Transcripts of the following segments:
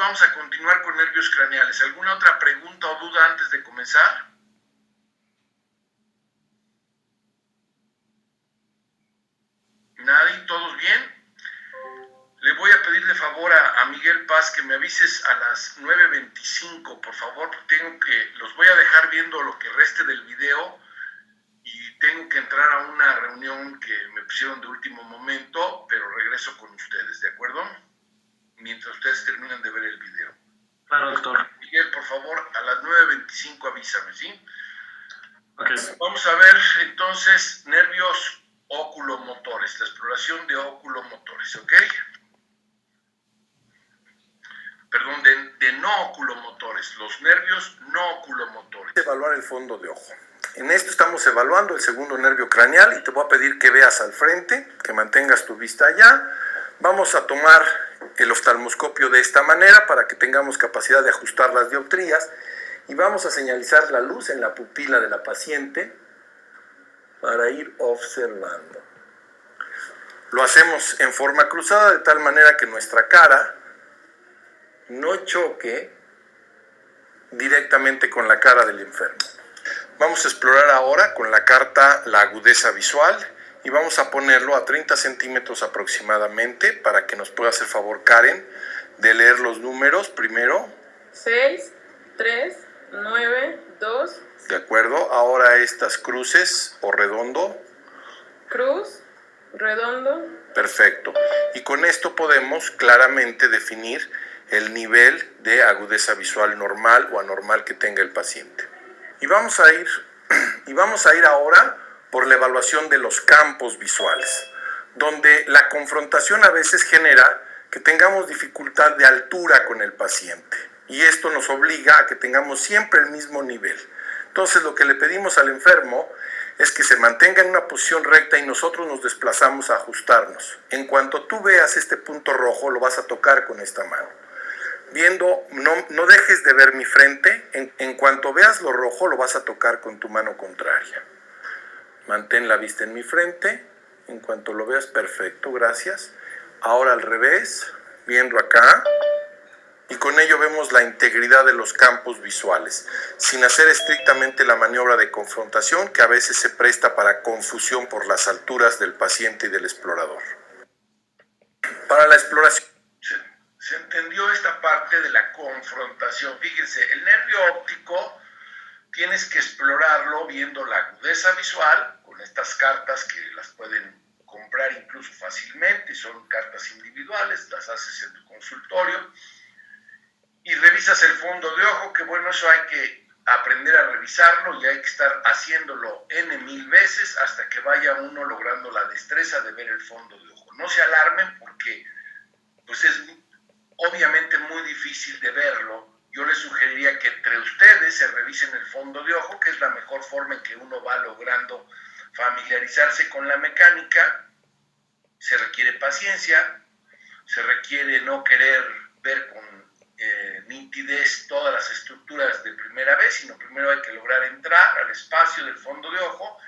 vamos a continuar con nervios craneales. ¿Alguna otra pregunta o duda antes de comenzar? ¿Nadie? ¿Todos bien? Le voy a pedir de favor a Miguel Paz que me avises a las 9:25, por favor, porque los voy a dejar viendo lo que reste del video y tengo que entrar a una reunión que me pusieron de último momento, pero regreso con ustedes, ¿de acuerdo? Mientras ustedes terminan de ver el video. Claro, doctor. Miguel, por favor, a las 9:25 avísame, ¿sí? Okay. Vamos a ver entonces nervios oculomotores, la exploración de oculomotores, ¿ok? Perdón, de no oculomotores, los nervios no oculomotores. Evaluar el fondo de ojo. En esto estamos evaluando el segundo nervio craneal y te voy a pedir que veas al frente, que mantengas tu vista allá. Vamos a tomar el oftalmoscopio de esta manera para que tengamos capacidad de ajustar las dioptrías y vamos a señalizar la luz en la pupila de la paciente para ir observando. Lo hacemos en forma cruzada de tal manera que nuestra cara no choque directamente con la cara del enfermo. Vamos a explorar ahora con la carta la agudeza visual y vamos a ponerlo a 30 centímetros aproximadamente para que nos pueda hacer favor Karen de leer los números primero. 6, 3, 9, 2. De acuerdo, ahora estas cruces o redondo. Cruz, redondo. Perfecto. Y con esto podemos claramente definir el nivel de agudeza visual normal o anormal que tenga el paciente. Y vamos a ir ahora por la evaluación de los campos visuales, donde la confrontación a veces genera que tengamos dificultad de altura con el paciente. Y esto nos obliga a que tengamos siempre el mismo nivel. Entonces lo que le pedimos al enfermo es que se mantenga en una posición recta y nosotros nos desplazamos a ajustarnos. En cuanto tú veas este punto rojo, lo vas a tocar con esta mano. Viendo, no dejes de ver mi frente, en cuanto veas lo rojo lo vas a tocar con tu mano contraria. Mantén la vista en mi frente, en cuanto lo veas, perfecto, gracias. Ahora al revés, viendo acá, y con ello vemos la integridad de los campos visuales, sin hacer estrictamente la maniobra de confrontación que a veces se presta para confusión por las alturas del paciente y del explorador. Para la exploración, se entendió esta parte de la confrontación. Fíjense, el nervio óptico tienes que explorarlo viendo la agudeza visual con estas cartas que las pueden comprar incluso fácilmente, son cartas individuales, las haces en tu consultorio y revisas el fondo de ojo, que bueno, eso hay que aprender a revisarlo y hay que estar haciéndolo N,000 veces hasta que vaya uno logrando la destreza de ver el fondo de ojo. No se alarmen porque pues es obviamente muy difícil de verlo. Yo les sugeriría que entre ustedes se revisen el fondo de ojo, que es la mejor forma en que uno va logrando familiarizarse con la mecánica. Se requiere paciencia, se requiere no querer ver con nitidez todas las estructuras de primera vez, sino primero hay que lograr entrar al espacio del fondo de ojo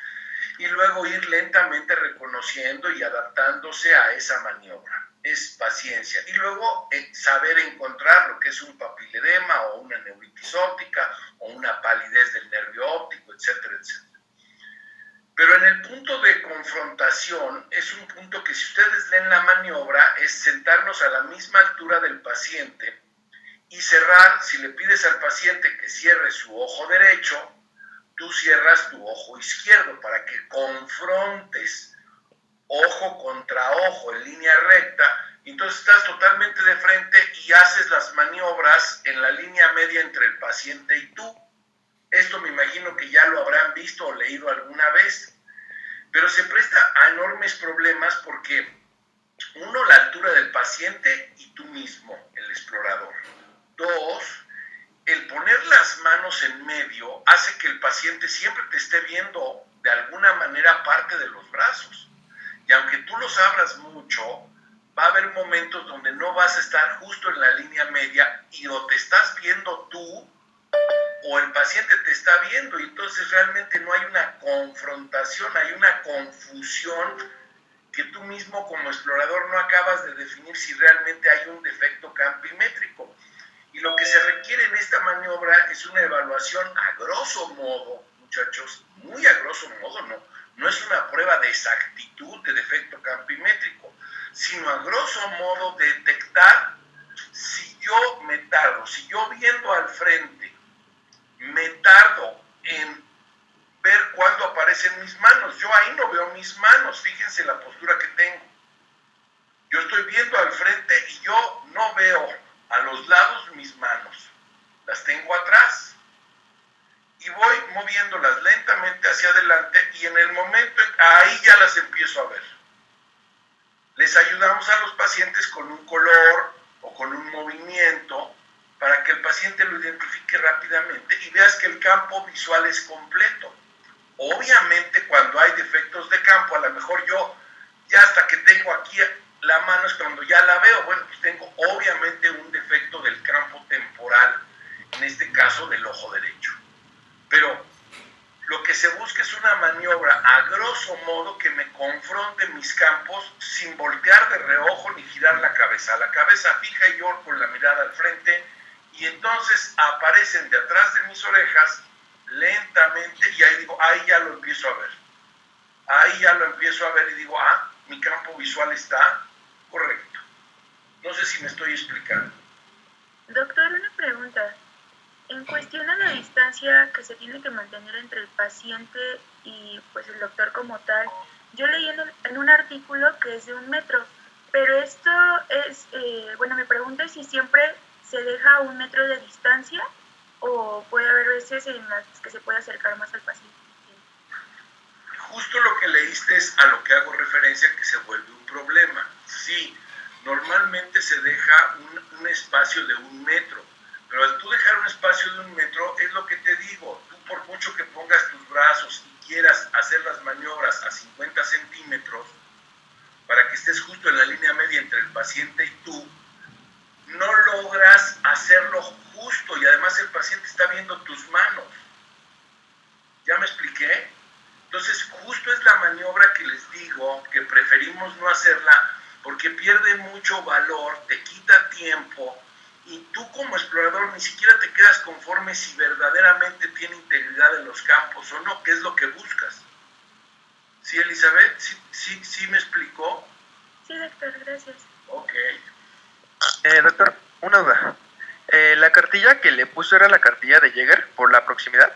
y luego ir lentamente reconociendo y adaptándose a esa maniobra. Es paciencia. Y luego saber encontrar lo que es un papiledema o una neuritis óptica o una palidez del nervio óptico, etcétera, etcétera. Pero en el punto de confrontación es un punto que si ustedes leen la maniobra es sentarnos a la misma altura del paciente y cerrar. Si le pides al paciente que cierre su ojo derecho, tú cierras tu ojo izquierdo para que confrontes ojo contra ojo en línea recta, entonces estás totalmente de frente y haces las maniobras en la línea media entre el paciente y tú. Esto me imagino que ya lo habrán visto o leído alguna vez, pero se presta a enormes problemas porque uno, la altura del paciente y tú mismo, el explorador. Dos, el poner las manos en medio hace que el paciente siempre te esté viendo de alguna manera parte de los brazos. Y aunque tú los abras mucho, va a haber momentos donde no vas a estar justo en la línea media y o te estás viendo tú o el paciente te está viendo y entonces realmente no hay una confrontación, hay una confusión que tú mismo como explorador no acabas de definir si realmente hay un defecto campimétrico. maniobra es una evaluación a grosso modo, muchachos, muy a grosso modo, no es una prueba de exactitud de defecto campimétrico, sino a grosso modo detectar si yo me tardo, si yo viendo al frente me tardo en ver cuándo aparecen mis manos. Yo ahí no veo mis manos, fíjense la postura que tengo. Yo estoy viendo al frente y yo no veo a los lados mis manos, las tengo atrás. Y voy moviéndolas lentamente hacia adelante y en el momento, ahí ya las empiezo a ver. Les ayudamos a los pacientes con un color o con un movimiento para que el paciente lo identifique rápidamente y veas que el campo visual es completo. Obviamente cuando hay defectos de campo, a lo mejor yo ya hasta que tengo aquí la mano es cuando ya la veo, bueno, pues tengo obviamente un defecto del campo temporal, en este caso del ojo derecho. Pero lo que se busca es una maniobra a grosso modo que me confronte mis campos sin voltear de reojo ni girar la cabeza fija y yo con la mirada al frente, y entonces aparecen de atrás de mis orejas lentamente y ahí digo, ahí ya lo empiezo a ver. Ahí ya lo empiezo a ver y digo, mi campo visual está correcto. No sé si me estoy explicando. Doctor, una pregunta. En cuestión a la distancia que se tiene que mantener entre el paciente y pues el doctor como tal, yo leí en un artículo que es de 1 metro, pero esto es, mi pregunta es si siempre se deja 1 metro de distancia o puede haber veces en las que se puede acercar más al paciente. Justo lo que leíste es a lo que hago referencia, que se vuelve un problema. Sí, normalmente se deja un espacio de 1 metro, pero al tú dejar un espacio de 1 metro, es lo que te digo, tú por mucho que pongas tus brazos y quieras hacer las maniobras a 50 centímetros, para que estés justo en la línea media entre el paciente y tú, no logras hacerlo justo y además el paciente está viendo tus manos. ¿Ya me expliqué? Entonces, justo es la maniobra que les digo que preferimos no hacerla porque pierde mucho valor, te quita tiempo y tú como explorador ni siquiera te quedas conforme si verdaderamente tiene integridad en los campos o no, que es lo que buscas. ¿Sí, Elizabeth? ¿Sí me explicó? Sí, doctor, gracias. Ok. Doctor, una duda. ¿La cartilla que le puso era la cartilla de Jäger por la proximidad?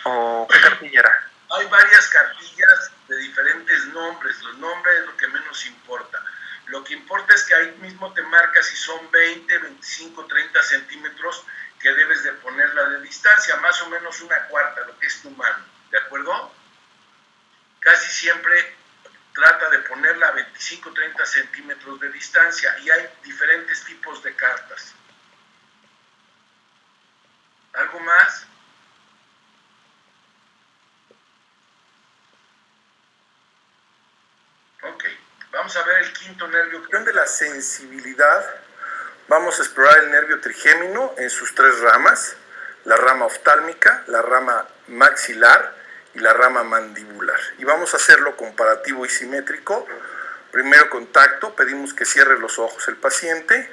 ¿O qué cartilla era? Hay varias cartillas de diferentes nombres. Los nombres es lo que menos importa. Lo que importa es que ahí mismo te marca si son 20, 25, 30 centímetros que debes de ponerla de distancia, más o menos 1/4, lo que es tu mano. ¿De acuerdo? Casi siempre trata de ponerla a 25, 30 centímetros de distancia y hay diferentes tipos de cartas. ¿Algo más? Ok, vamos a ver el quinto nervio. De la sensibilidad, vamos a explorar el nervio trigémino en sus 3 ramas, la rama oftálmica, la rama maxilar y la rama mandibular. Y vamos a hacerlo comparativo y simétrico. Primero contacto, pedimos que cierre los ojos el paciente.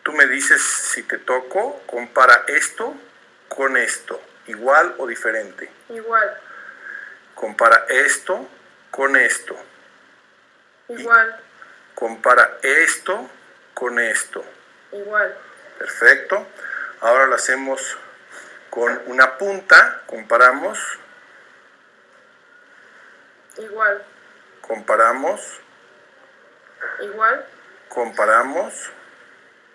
Tú me dices si te toco, compara esto con esto, igual o diferente. Igual. Compara esto con esto. Igual. Compara esto con esto. Igual. Perfecto. Ahora lo hacemos con una punta. Comparamos. Igual. Comparamos. Igual. Comparamos.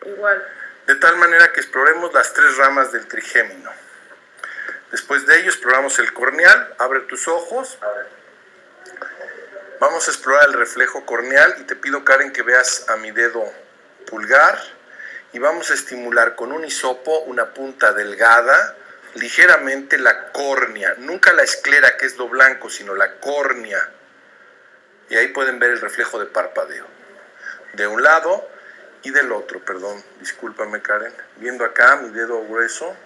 Igual. De tal manera que exploremos las 3 ramas del trigémino. Después de ello exploramos el corneal. Abre tus ojos. Vamos a explorar el reflejo corneal y te pido, Karen, que veas a mi dedo pulgar y vamos a estimular con un hisopo una punta delgada, ligeramente la córnea, nunca la esclera que es lo blanco, sino la córnea. Y ahí pueden ver el reflejo de parpadeo. De un lado y del otro, perdón, discúlpame, Karen. Viendo acá mi dedo grueso.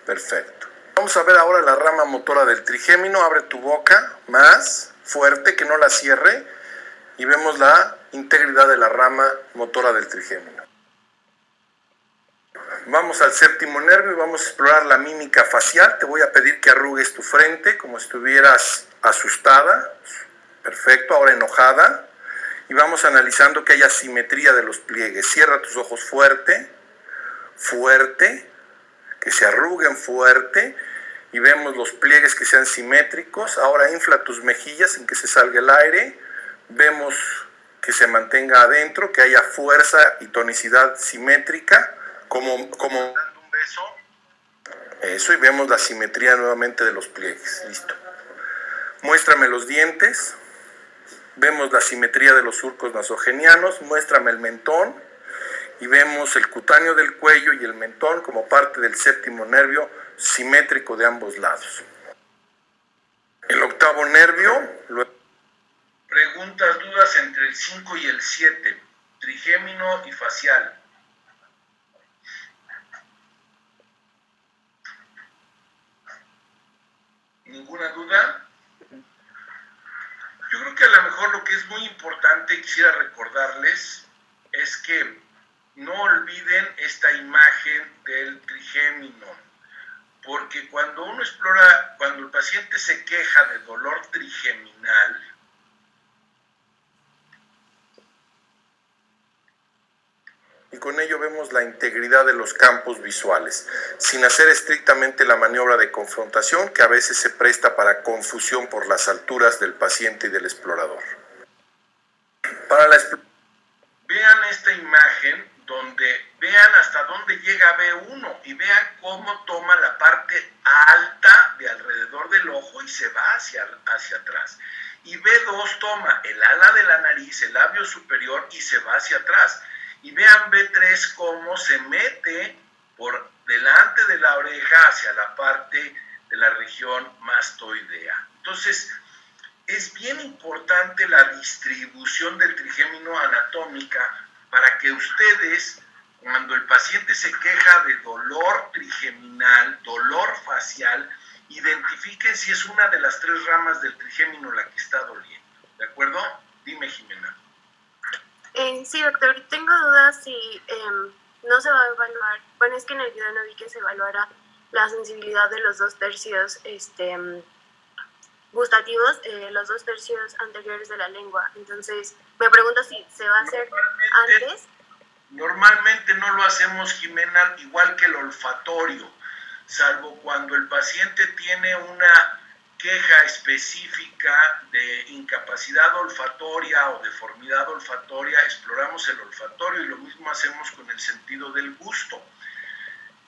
Perfecto. Vamos a ver ahora la rama motora del trigémino. Abre tu boca más fuerte, que no la cierre, y vemos la integridad de la rama motora del trigémino. Vamos al séptimo nervio y vamos a explorar la mímica facial. Te voy a pedir que arrugues tu frente como si estuvieras asustada. Perfecto, ahora enojada. Y vamos analizando que haya simetría de los pliegues. Cierra tus ojos fuerte, fuerte, que se arruguen fuerte. Y vemos los pliegues que sean simétricos. Ahora infla tus mejillas sin que se salga el aire. Vemos que se mantenga adentro, que haya fuerza y tonicidad simétrica, como dando un beso. Eso, y vemos la simetría nuevamente de los pliegues. Listo. Muéstrame los dientes. Vemos la simetría de los surcos nasogenianos. Muéstrame el mentón. Y vemos el cutáneo del cuello y el mentón como parte del séptimo nervio simétrico de ambos lados. El octavo nervio. Preguntas, dudas entre el 5 y el 7, trigémino y facial. ¿Ninguna duda? Yo creo que a lo mejor lo que es muy importante y quisiera recordarles es que no olviden esta imagen del trigémino, porque cuando uno explora, cuando el paciente se queja de dolor trigeminal, y con ello vemos la integridad de los campos visuales, sin hacer estrictamente la maniobra de confrontación que a veces se presta para confusión por las alturas del paciente y del explorador. Vean esta imagen donde vean hasta dónde llega B1 y vean cómo toma la parte alta de alrededor del ojo y se va hacia atrás. Y B2 toma el ala de la nariz, el labio superior y se va hacia atrás. Y vean B3 cómo se mete por delante de la oreja hacia la parte de la región mastoidea. Entonces, es bien importante la distribución del trigémino anatómica para que ustedes, cuando el paciente se queja de dolor trigeminal, dolor facial, identifiquen si es una de las 3 ramas del trigémino la que está doliendo. ¿De acuerdo? Dime, Jimena. Sí, doctor, tengo dudas si no se va a evaluar. Bueno, es que en el video no vi que se evaluara la sensibilidad de los 2 tercios gustativos, los 2 tercios anteriores de la lengua. Entonces, me pregunto si se va a hacer antes. Normalmente no lo hacemos, Jimena, igual que el olfatorio, salvo cuando el paciente tiene una queja específica de incapacidad olfatoria o deformidad olfatoria, exploramos el olfatorio y lo mismo hacemos con el sentido del gusto.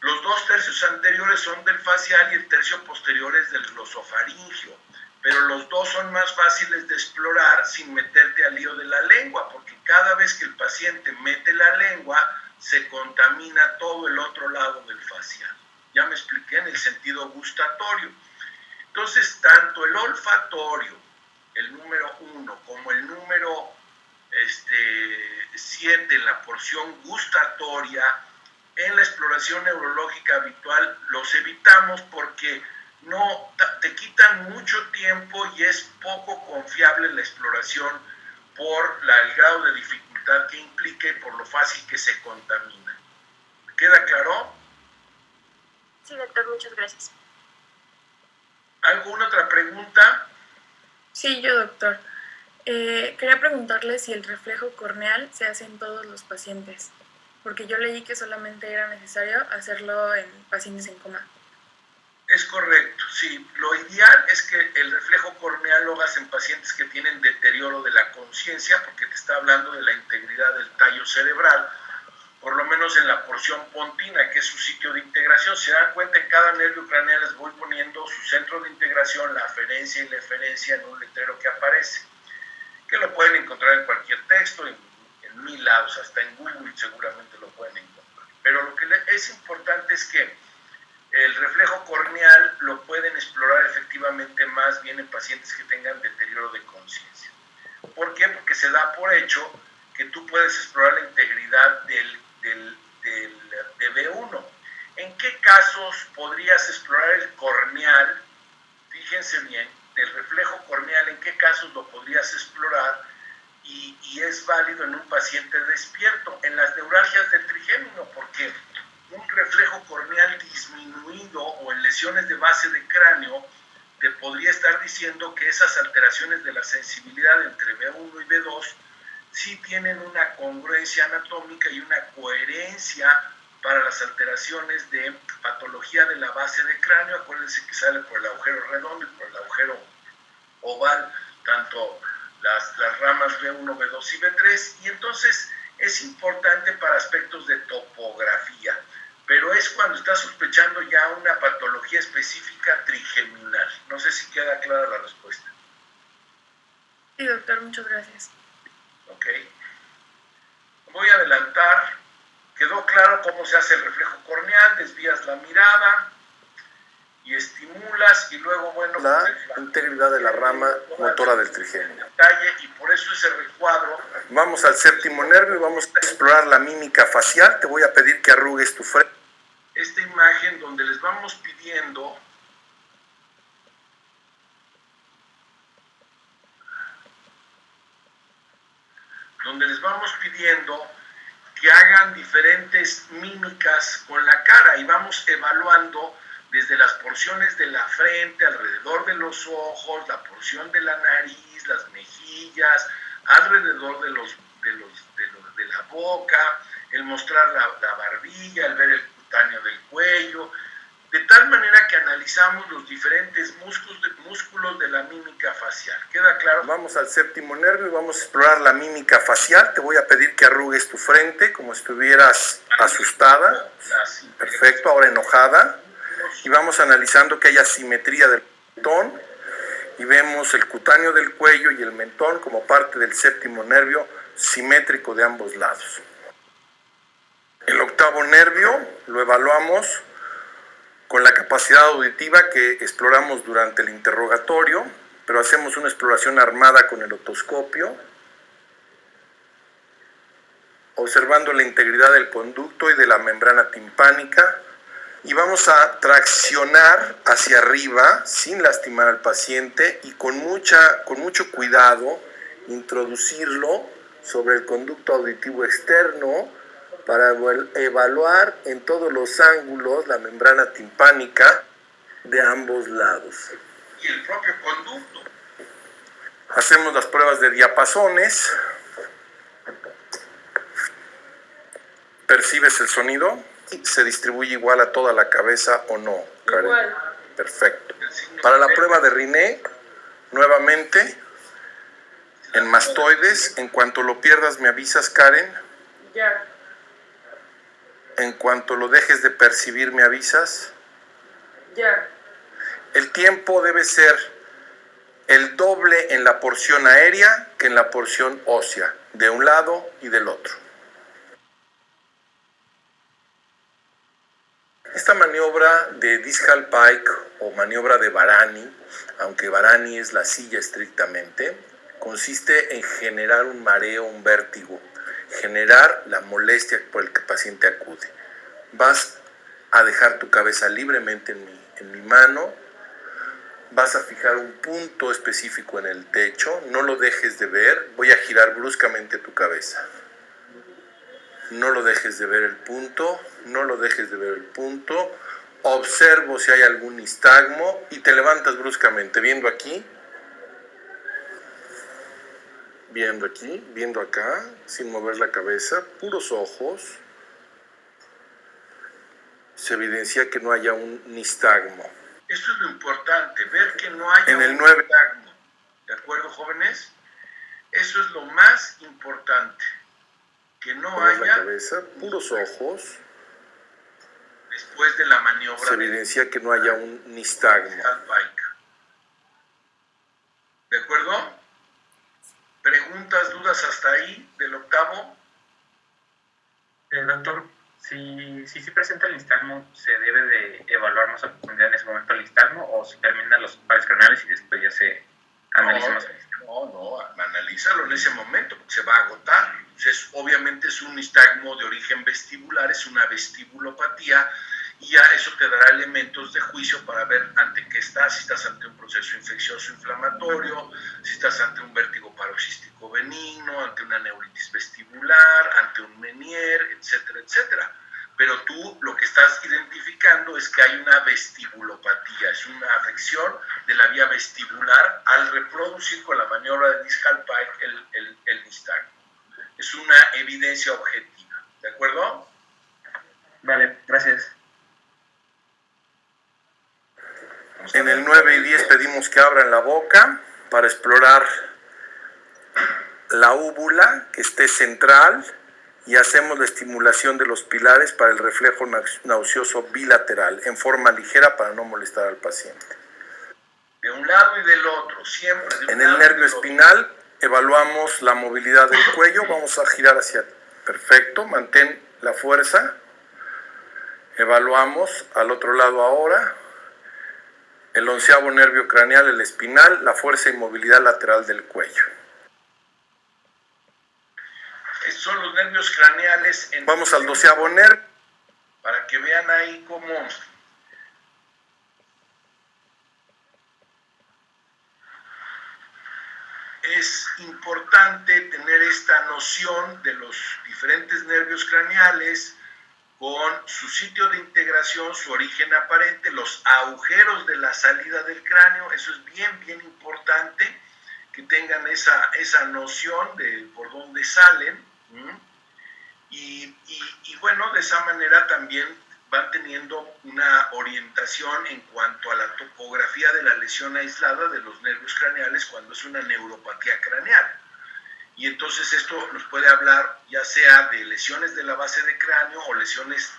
Los 2 tercios anteriores son del facial y el tercio posterior es del glosofaringio, pero los 2 son más fáciles de explorar sin meterte al lío de la lengua, porque cada vez que el paciente mete la lengua se contamina todo el otro lado del facial. Ya me expliqué en el sentido gustatorio. Entonces, tanto el olfatorio, el número 1, como el número 7 en la porción gustatoria, en la exploración neurológica habitual los evitamos porque no te quitan mucho tiempo y es poco confiable la exploración por el grado de dificultad que implica y por lo fácil que se contamina. ¿Queda claro? Sí, doctor, muchas gracias. ¿Alguna otra pregunta? Sí, yo, doctor. Quería preguntarle si el reflejo corneal se hace en todos los pacientes, porque yo leí que solamente era necesario hacerlo en pacientes en coma. Es correcto, sí. Lo ideal es que el reflejo corneal lo hagas en pacientes que tienen deterioro de la conciencia, porque te está hablando de la integridad del tallo cerebral, por lo menos en la porción pontina, que es su sitio de integración. Se dan cuenta, en cada nervio craneal les voy poniendo su centro de integración, la aferencia y la eferencia en un letrero que aparece, que lo pueden encontrar en cualquier texto, en 1000 lados, hasta en Google seguramente lo pueden encontrar. Pero lo que es importante es que el reflejo corneal lo pueden explorar efectivamente más bien en pacientes que tengan deterioro de conciencia. ¿Por qué? Porque se da por hecho que tú puedes explorar la integridad de B1. ¿En qué casos podrías explorar el corneal? Fíjense bien, del reflejo corneal, ¿en qué casos lo podrías explorar? Y es válido en un paciente despierto, en las neuralgias del trigémino, porque un reflejo lesiones de base de cráneo, te podría estar diciendo que esas alteraciones de la sensibilidad entre B1 y B2 sí tienen una congruencia anatómica y una coherencia para las alteraciones de patología de la base de cráneo. Acuérdense que sale por el agujero redondo y por el agujero oval, tanto las ramas B1, B2 y B3, y entonces es importante para aspectos de topografía, pero es cuando está sospechando ya una patología específica trigeminal. No sé si queda clara la respuesta. Sí, doctor, muchas gracias. Ok. Voy a adelantar. Quedó claro cómo se hace el reflejo corneal. Desvías la mirada y estimulas, y luego, bueno, La integridad de la rama motora del trigémino. detalle, y por eso ese recuadro. Vamos al séptimo nervio y vamos a explorar la mímica facial. Te voy a pedir que arrugues tu frente. Esta imagen donde les vamos pidiendo que hagan diferentes mímicas con la cara, y vamos evaluando desde las porciones de la frente, alrededor de los ojos, la porción de la nariz, las mejillas, alrededor de la boca, el mostrar la barbilla, el ver el cutáneo del cuello, de tal manera que analizamos los diferentes músculos de la mímica facial. ¿Queda claro? Vamos al séptimo nervio y vamos a explorar la mímica facial. Te voy a pedir que arrugues tu frente como si estuvieras asustada. Perfecto, ahora enojada. Y vamos analizando que haya simetría del mentón. Y vemos el cutáneo del cuello y el mentón como parte del séptimo nervio simétrico de ambos lados. El octavo nervio lo evaluamos con la capacidad auditiva que exploramos durante el interrogatorio, pero hacemos una exploración armada con el otoscopio, observando la integridad del conducto y de la membrana timpánica, y vamos a traccionar hacia arriba sin lastimar al paciente y con mucho cuidado introducirlo sobre el conducto auditivo externo para evaluar en todos los ángulos la membrana timpánica de ambos lados. Y el propio conducto. Hacemos las pruebas de diapasones. ¿Percibes el sonido? ¿Se distribuye igual a toda la cabeza o no, Karen? Igual. Perfecto. Para la prueba de Riné, nuevamente, en mastoides, en cuanto lo pierdas me avisas, Karen. Ya. En cuanto lo dejes de percibir me avisas. Ya. El tiempo debe ser el doble en la porción aérea que en la porción ósea, de un lado y del otro. Esta maniobra de Discal Pike o maniobra de Varani, aunque Varani es la silla estrictamente, consiste en generar un mareo, un vértigo, generar la molestia por el que el paciente acude. Vas a dejar tu cabeza libremente en mi mano, vas a fijar un punto específico en el techo, no lo dejes de ver, voy a girar bruscamente tu cabeza. No lo dejes de ver el punto, no lo dejes de ver el punto, observo si hay algún nistagmo y te levantas bruscamente, viendo aquí, viendo acá, sin mover la cabeza, puros ojos. Se evidencia que no haya un nistagmo. Esto es lo importante, ver que no haya En el un 9. nistagmo. ¿De acuerdo, jóvenes? Eso es lo más importante. Que no Mover la haya, cabeza, puros ojos. después de la maniobra Se evidencia que no haya un nistagmo. Discal Pike. ¿De acuerdo? ¿Preguntas, dudas hasta ahí del octavo? Doctor, si presenta el nistagmo, ¿se debe de evaluar más a profundidad en ese momento el nistagmo o se terminan los pares craneales y después ya se analiza más el nistagmo? No, analízalo en ese momento, se va a agotar. Obviamente es un nistagmo de origen vestibular, es una vestibulopatía, y ya eso te dará elementos de juicio para ver ante qué estás, si estás ante un proceso infeccioso inflamatorio, si estás ante un vértigo paroxístico benigno, ante una neuritis vestibular, ante un Menier, etcétera, etcétera. pero tú lo que estás identificando es que hay una vestibulopatía, es una afección de la vía vestibular al reproducir con la maniobra de discal pike el nistagmo. Es una evidencia objetiva, ¿de acuerdo? Vale, gracias. En el 9 y 10 pedimos que abran la boca para explorar la úvula que esté central y hacemos la estimulación de los pilares para el reflejo nauseoso bilateral en forma ligera para no molestar al paciente. De un lado y del otro, siempre. En el nervio espinal evaluamos la movilidad del cuello, vamos a girar hacia... Perfecto, mantén la fuerza. Evaluamos al otro lado ahora. El 11º nervio craneal, el espinal, la fuerza y movilidad lateral del cuello. Estos son los nervios craneales. Vamos al 12º nervio, para que vean ahí cómo es importante tener esta noción de los diferentes nervios craneales, con su sitio de integración, su origen aparente, los agujeros de la salida del cráneo. Eso es bien importante, que tengan esa noción de por dónde salen. Y bueno, de esa manera también van teniendo una orientación en cuanto a la topografía de la lesión aislada de los nervios craneales cuando es una neuropatía craneal. Y entonces esto nos puede hablar ya sea de lesiones de la base de cráneo o lesiones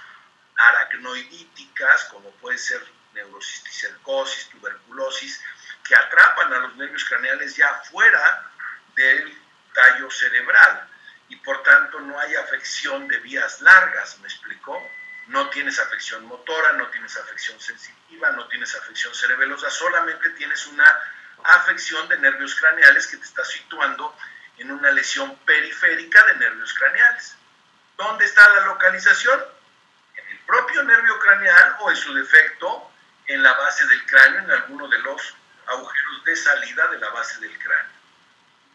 aracnoidíticas, como puede ser neurocisticercosis, tuberculosis, que atrapan a los nervios craneales ya fuera del tallo cerebral. Y por tanto no hay afección de vías largas, ¿me explicó? No tienes afección motora, no tienes afección sensitiva, no tienes afección cerebelosa, solamente tienes una afección de nervios craneales que te está situando en una lesión periférica de nervios craneales. ¿Dónde está la localización? En el propio nervio craneal o en su defecto en la base del cráneo, en alguno de los agujeros de salida de la base del cráneo.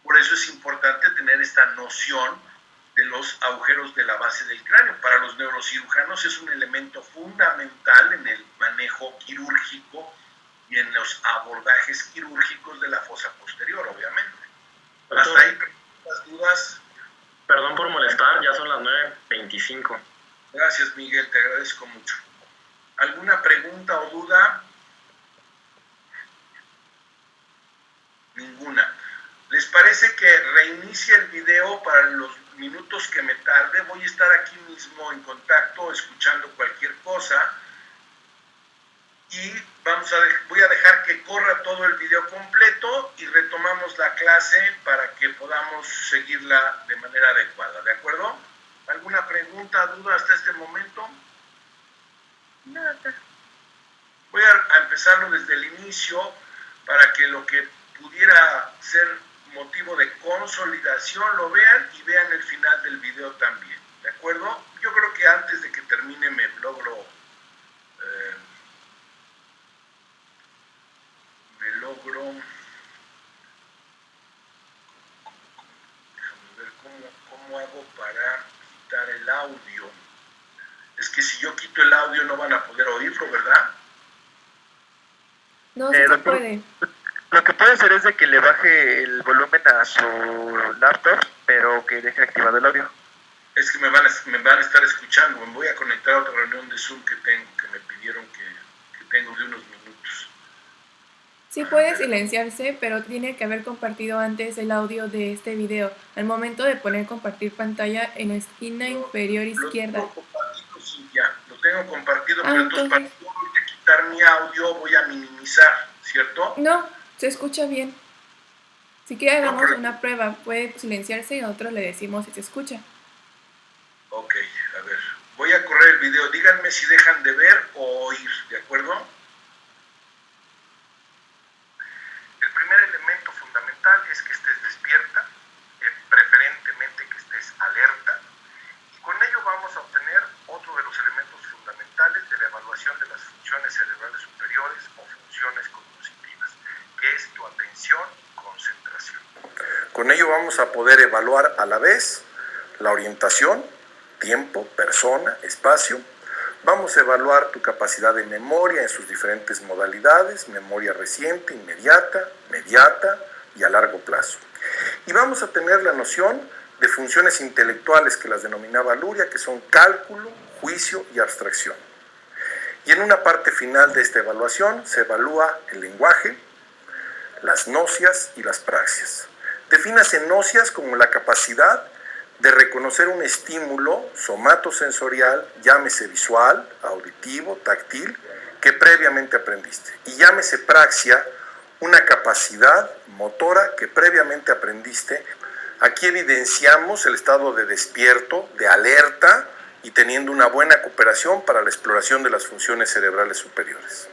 Por eso es importante tener esta noción de los agujeros de la base del cráneo. Para los neurocirujanos es un elemento fundamental en el manejo quirúrgico y en los abordajes quirúrgicos de la fosa posterior, obviamente. Hasta ahí, las dudas. Perdón por molestar, ya son las 9:25. Gracias, Miguel, te agradezco mucho. ¿Alguna pregunta o duda? Ninguna. ¿Les parece que reinicie el video para los minutos que me tarde? Voy a estar aquí mismo en contacto, escuchando cualquier cosa. Y voy a dejar que corra todo el video completo y retomamos la clase para que podamos seguirla de manera adecuada, ¿de acuerdo? ¿Alguna pregunta, duda hasta este momento? No, doctor. Voy a empezarlo desde el inicio para que lo que pudiera ser motivo de consolidación lo vean y vean el final del video también, ¿de acuerdo? Yo creo que antes de que termine me logro déjame ver cómo hago para quitar el audio. Es que si yo quito el audio no van a poder oírlo, ¿verdad? No se Doctor, puede. lo que puede hacer es de que le baje el volumen a su laptop, pero que deje activado el audio. Es que me van a estar escuchando. Me voy a conectar a otra reunión de Zoom que me pidieron que tengo de unos minutos. Sí puede silenciarse, pero tiene que haber compartido antes el audio de este video. Al momento de poner compartir pantalla en la esquina inferior izquierda. Lo tengo compartido, sí, ya. Lo tengo compartido, Ah, pero entonces para entonces... poder quitar mi audio voy a minimizar, ¿cierto? No, se escucha bien. Si quiere No, hagamos pero- una prueba. Puede silenciarse y nosotros le decimos si se escucha. Ok, a ver. Voy a correr el video. Díganme si dejan de ver o oír, ¿de acuerdo? El primer elemento fundamental es que estés despierta, preferentemente que estés alerta, y con ello vamos a obtener otro de los elementos fundamentales de la evaluación de las funciones cerebrales superiores o funciones cognitivas, que es tu atención y concentración. Con ello vamos a poder evaluar a la vez la orientación, tiempo, persona, espacio Vamos a evaluar tu capacidad de memoria en sus diferentes modalidades, memoria reciente, inmediata, mediata y a largo plazo. Y vamos a tener la noción de funciones intelectuales que las denominaba Luria, que son cálculo, juicio y abstracción. Y en una parte final de esta evaluación se evalúa el lenguaje, las nocias y las praxias. Defínase nocias como la capacidad de reconocer un estímulo somatosensorial, llámese visual, auditivo, táctil, que previamente aprendiste. Y llámese praxia, una capacidad motora que previamente aprendiste. Aquí evidenciamos el estado de despierto, de alerta y teniendo una buena cooperación para la exploración de las funciones cerebrales superiores.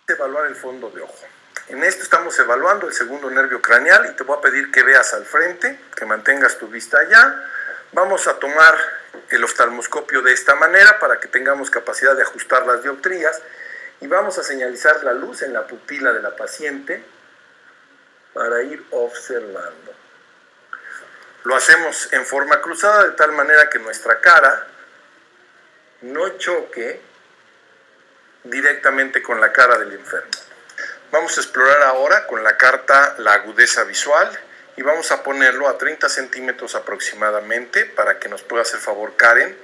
Evaluar el fondo de ojo. En esto estamos evaluando el segundo nervio craneal y te voy a pedir que veas al frente, que mantengas tu vista allá. Vamos a tomar el oftalmoscopio de esta manera para que tengamos capacidad de ajustar las dioptrías y vamos a señalizar la luz en la pupila de la paciente para ir observando. Lo hacemos en forma cruzada de tal manera que nuestra cara no choque directamente con la cara del enfermo. Vamos a explorar ahora con la carta la agudeza visual y vamos a ponerlo a 30 centímetros aproximadamente para que nos pueda hacer favor Karen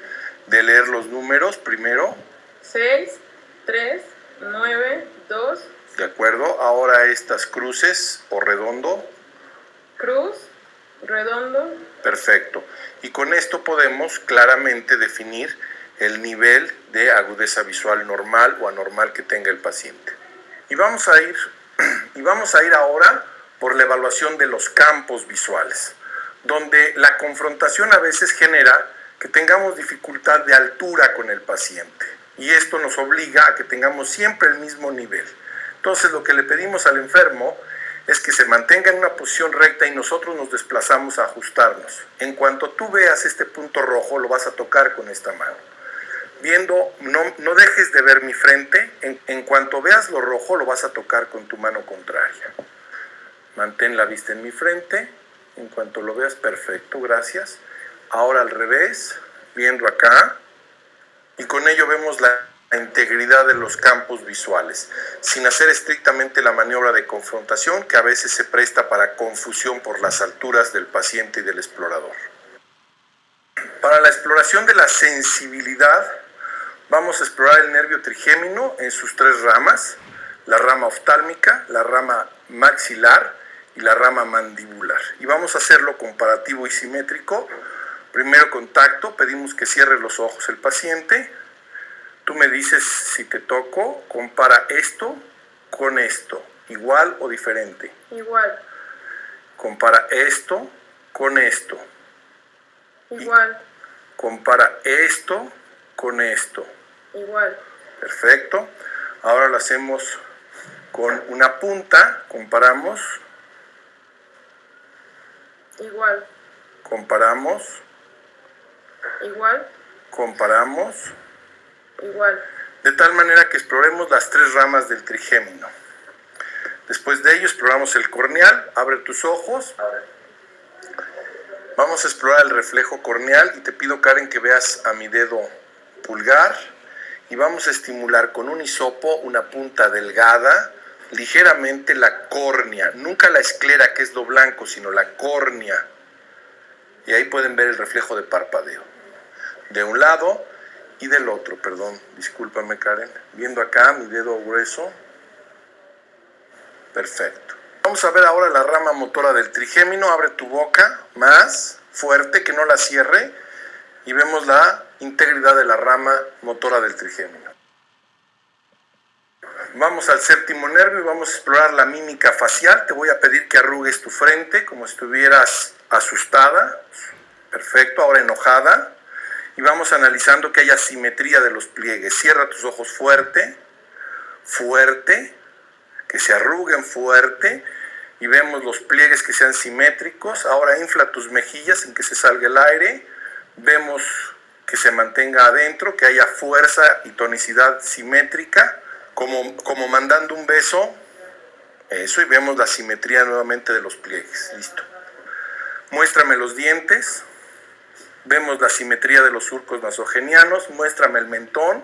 de leer los números primero. 6, 3, 9, 2. De acuerdo, ahora estas cruces o redondo. Cruz, redondo. Perfecto. Y con esto podemos claramente definir el nivel de agudeza visual normal o anormal que tenga el paciente. Y vamos a ir ahora por la evaluación de los campos visuales, donde la confrontación a veces genera que tengamos dificultad de altura con el paciente. Y esto nos obliga a que tengamos siempre el mismo nivel. Entonces lo que le pedimos al enfermo es que se mantenga en una posición recta y nosotros nos desplazamos a ajustarnos. En cuanto tú veas este punto rojo, lo vas a tocar con esta mano. Viendo, no dejes de ver mi frente, en cuanto veas lo rojo lo vas a tocar con tu mano contraria. Mantén la vista en mi frente, en cuanto lo veas, perfecto, gracias. Ahora al revés, viendo acá, y con ello vemos la integridad de los campos visuales, sin hacer estrictamente la maniobra de confrontación que a veces se presta para confusión por las alturas del paciente y del explorador. Para la exploración de la sensibilidad, vamos a explorar el nervio trigémino en sus tres ramas, la rama oftálmica, la rama maxilar y la rama mandibular. Y vamos a hacerlo comparativo y simétrico. Primero contacto, pedimos que cierre los ojos el paciente. Tú me dices si te toco, compara esto con esto, igual o diferente. Igual. Compara esto con esto. Igual. Compara esto con esto. Igual. Perfecto. Ahora lo hacemos con una punta, comparamos. Igual. Comparamos. Igual. Comparamos. Igual. De tal manera que exploremos las tres ramas del trigémino. Después de ello exploramos el corneal. Abre tus ojos. Vamos a explorar el reflejo corneal y te pido, Karen, que veas a mi dedo pulgar y vamos a estimular con un hisopo una punta delgada, ligeramente la córnea, nunca la esclera que es lo blanco, sino la córnea. Y ahí pueden ver el reflejo de parpadeo. De un lado y del otro, perdón, discúlpame Karen. Viendo acá mi dedo grueso. Perfecto. Vamos a ver ahora la rama motora del trigémino. Abre tu boca más fuerte, que no la cierre. Y vemos la integridad de la rama motora del trigémino. Vamos al séptimo nervio y vamos a explorar la mímica facial. Te voy a pedir que arrugues tu frente como si estuvieras asustada. Perfecto, ahora enojada. Y vamos analizando que haya simetría de los pliegues. Cierra tus ojos fuerte, fuerte, que se arruguen fuerte. Y vemos los pliegues que sean simétricos. Ahora infla tus mejillas sin que se salga el aire. Vemos que se mantenga adentro, que haya fuerza y tonicidad simétrica. como mandando un beso. Eso, y vemos la simetría nuevamente de los pliegues. Listo. Muéstrame los dientes. Vemos la simetría de los surcos nasogenianos. Muéstrame el mentón.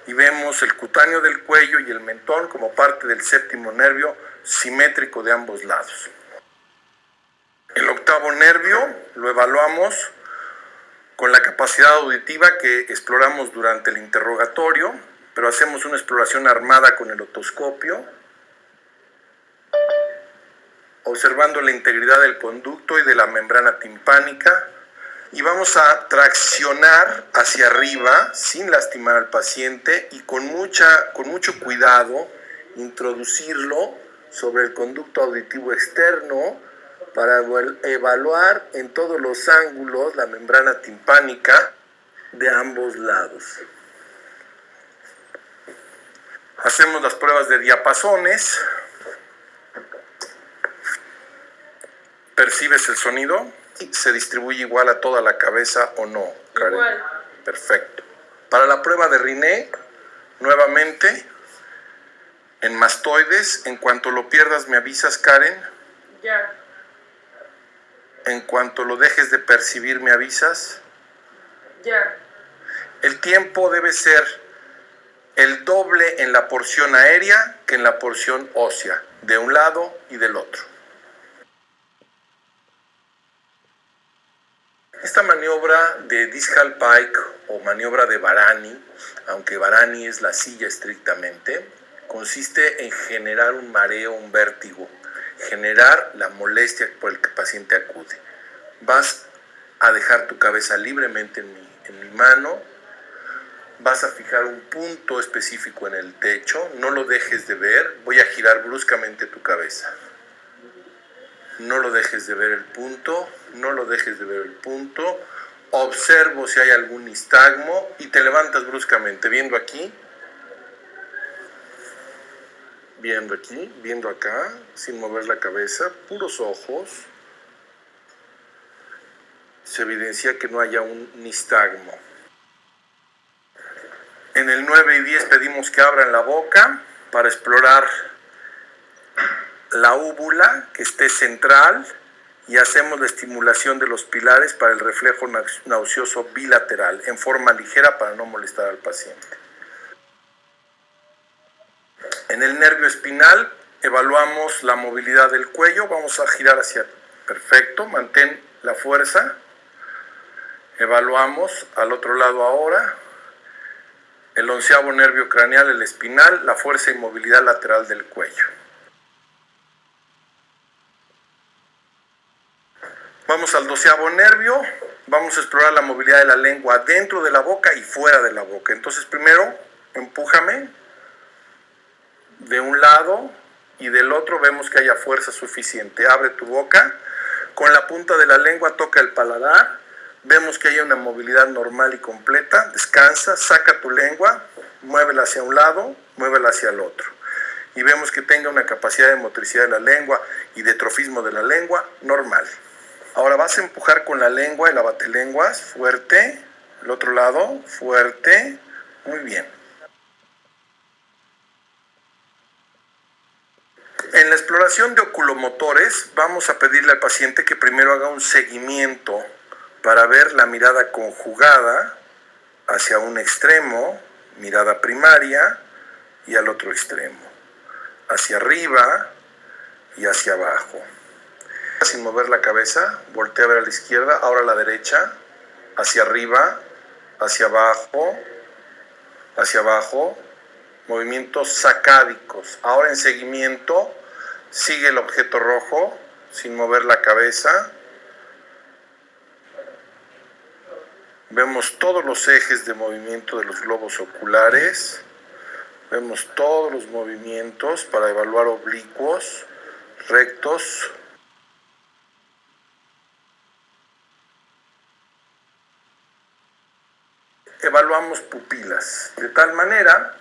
Y vemos el cutáneo del cuello y el mentón como parte del séptimo nervio simétrico de ambos lados. El octavo nervio lo evaluamos con la capacidad auditiva que exploramos durante el interrogatorio, pero hacemos una exploración armada con el otoscopio, observando la integridad del conducto y de la membrana timpánica, y vamos a traccionar hacia arriba sin lastimar al paciente y con mucho cuidado introducirlo sobre el conducto auditivo externo para evaluar en todos los ángulos la membrana timpánica de ambos lados. Hacemos las pruebas de diapasones. ¿Percibes el sonido? ¿Se distribuye igual a toda la cabeza o no, Karen? Igual. Perfecto. Para la prueba de Riné, nuevamente, en mastoides, en cuanto lo pierdas me avisas, Karen. Ya. En cuanto lo dejes de percibir me avisas. Ya. El tiempo debe ser el doble en la porción aérea que en la porción ósea, de un lado y del otro. Esta maniobra de Discal Pike o maniobra de Varani, aunque Varani es la silla estrictamente, consiste en generar un mareo, un vértigo, generar la molestia por el que el paciente acude. Vas a dejar tu cabeza libremente en mi mano, vas a fijar un punto específico en el techo, no lo dejes de ver, voy a girar bruscamente tu cabeza. No lo dejes de ver el punto, no lo dejes de ver el punto. Observo si hay algún nistagmo y te levantas bruscamente, viendo aquí, viendo acá, sin mover la cabeza, puros ojos. Se evidencia que no haya un nistagmo. En el 9 y 10 pedimos que abran la boca para explorar la úvula que esté central y hacemos la estimulación de los pilares para el reflejo nauseoso bilateral en forma ligera para no molestar al paciente. En el nervio espinal evaluamos la movilidad del cuello, vamos a girar hacia, perfecto, mantén la fuerza, evaluamos al otro lado ahora, el 11º nervio craneal, el espinal, la fuerza y movilidad lateral del cuello. Vamos al 12º nervio, vamos a explorar la movilidad de la lengua dentro de la boca y fuera de la boca. Entonces primero, empújame de un lado y del otro, vemos que haya fuerza suficiente. Abre tu boca, con la punta de la lengua toca el paladar, vemos que haya una movilidad normal y completa. Descansa, saca tu lengua, muévela hacia un lado, muévela hacia el otro. Y vemos que tenga una capacidad de motricidad de la lengua y de trofismo de la lengua normal. Ahora vas a empujar con la lengua, el abatelenguas, fuerte, el otro lado, fuerte, muy bien. En la exploración de oculomotores vamos a pedirle al paciente que primero haga un seguimiento para ver la mirada conjugada hacia un extremo, mirada primaria, y al otro extremo, hacia arriba y hacia abajo. Sin mover la cabeza, voltea a ver a la izquierda, ahora a la derecha, hacia arriba, hacia abajo, movimientos sacádicos. Ahora en seguimiento, sigue el objeto rojo, sin mover la cabeza. Vemos todos los ejes de movimiento de los globos oculares. Vemos todos los movimientos para evaluar oblicuos, rectos. Evaluamos pupilas, de tal manera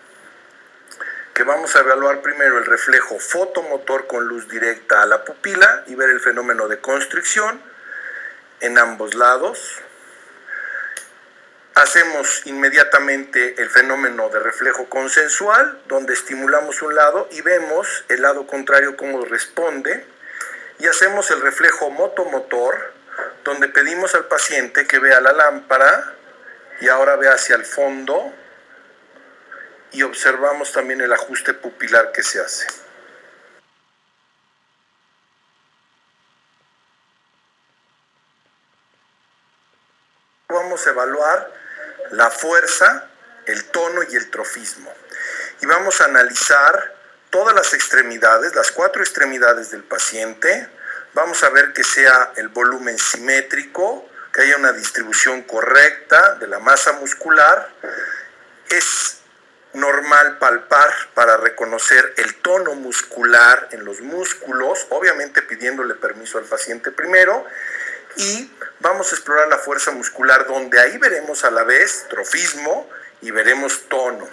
que vamos a evaluar primero el reflejo fotomotor con luz directa a la pupila y ver el fenómeno de constricción en ambos lados. Hacemos inmediatamente el fenómeno de reflejo consensual, donde estimulamos un lado y vemos el lado contrario cómo responde, y hacemos el reflejo motomotor, donde pedimos al paciente que vea la lámpara y ahora ve hacia el fondo, y observamos también el ajuste pupilar que se hace. Vamos a evaluar la fuerza, el tono y el trofismo. Y vamos a analizar todas las extremidades, las 4 extremidades del paciente. Vamos a ver que sea el volumen simétrico, que haya una distribución correcta de la masa muscular. Es normal palpar para reconocer el tono muscular en los músculos, obviamente pidiéndole permiso al paciente primero, y vamos a explorar la fuerza muscular, donde ahí veremos a la vez trofismo y veremos tono.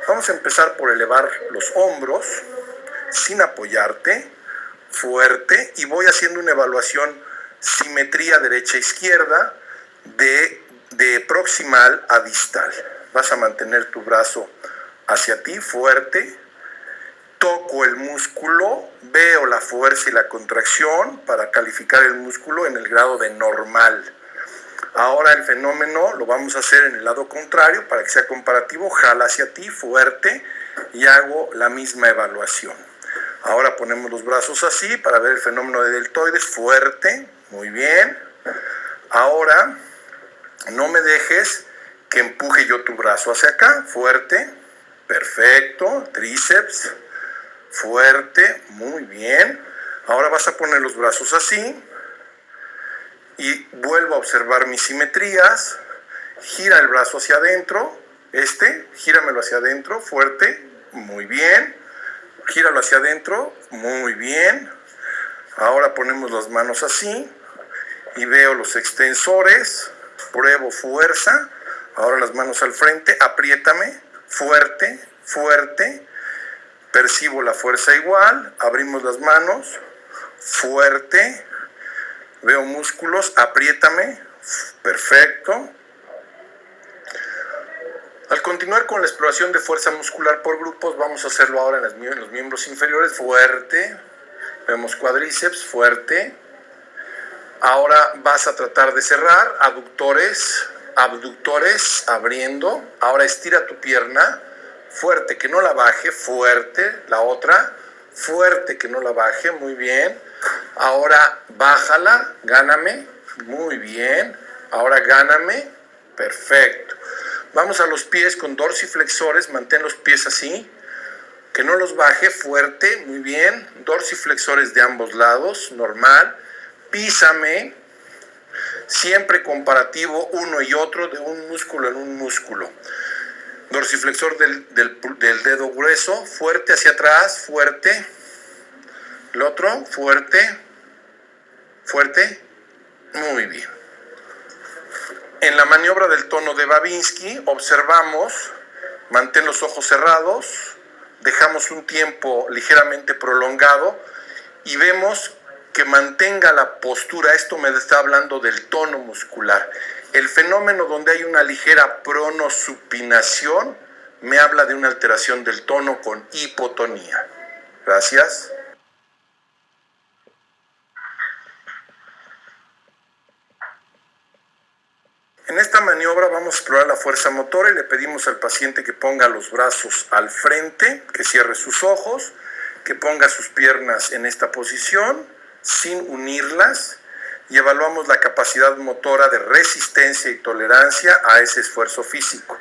Vamos a empezar por elevar los hombros sin apoyarte, fuerte, y voy haciendo una evaluación simetría derecha-izquierda de proximal a distal. Vas a mantener tu brazo hacia ti, fuerte. Toco el músculo, veo la fuerza y la contracción para calificar el músculo en el grado de normal. Ahora el fenómeno lo vamos a hacer en el lado contrario para que sea comparativo. Jala hacia ti, fuerte, y hago la misma evaluación. Ahora ponemos los brazos así para ver el fenómeno de deltoides, fuerte, muy bien. Ahora no me dejes que empuje yo tu brazo hacia acá, fuerte, perfecto, tríceps, fuerte, muy bien. Ahora vas a poner los brazos así y vuelvo a observar mis simetrías. Gira el brazo hacia adentro, gíramelo hacia adentro, fuerte, muy bien. Gíralo hacia adentro, muy bien. Ahora ponemos las manos así y veo los extensores, pruebo fuerza. Ahora las manos al frente, apriétame, fuerte, fuerte. Percibo la fuerza igual, abrimos las manos, fuerte, veo músculos, apriétame, perfecto. Al continuar con la exploración de fuerza muscular por grupos, vamos a hacerlo ahora en los miembros inferiores, fuerte, vemos cuádriceps, fuerte. Ahora vas a tratar de cerrar, abductores, abriendo. Ahora estira tu pierna, fuerte, que no la baje, fuerte, la otra, fuerte, que no la baje, muy bien. Ahora bájala, gáname, muy bien. Ahora gáname, perfecto. Vamos a los pies con dorsiflexores, mantén los pies así, que no los baje, fuerte, muy bien. Dorsiflexores de ambos lados, normal. Písame, siempre comparativo uno y otro, de un músculo en un músculo. Dorsiflexor del dedo grueso, fuerte hacia atrás, fuerte. El otro, fuerte, fuerte, muy bien. En la maniobra del tono de Babinski, observamos, mantén los ojos cerrados, dejamos un tiempo ligeramente prolongado y vemos que mantenga la postura. Esto me está hablando del tono muscular. El fenómeno donde hay una ligera pronosupinación me habla de una alteración del tono con hipotonía. Gracias. En esta maniobra vamos a explorar la fuerza motora y le pedimos al paciente que ponga los brazos al frente, que cierre sus ojos, que ponga sus piernas en esta posición sin unirlas, y evaluamos la capacidad motora de resistencia y tolerancia a ese esfuerzo físico.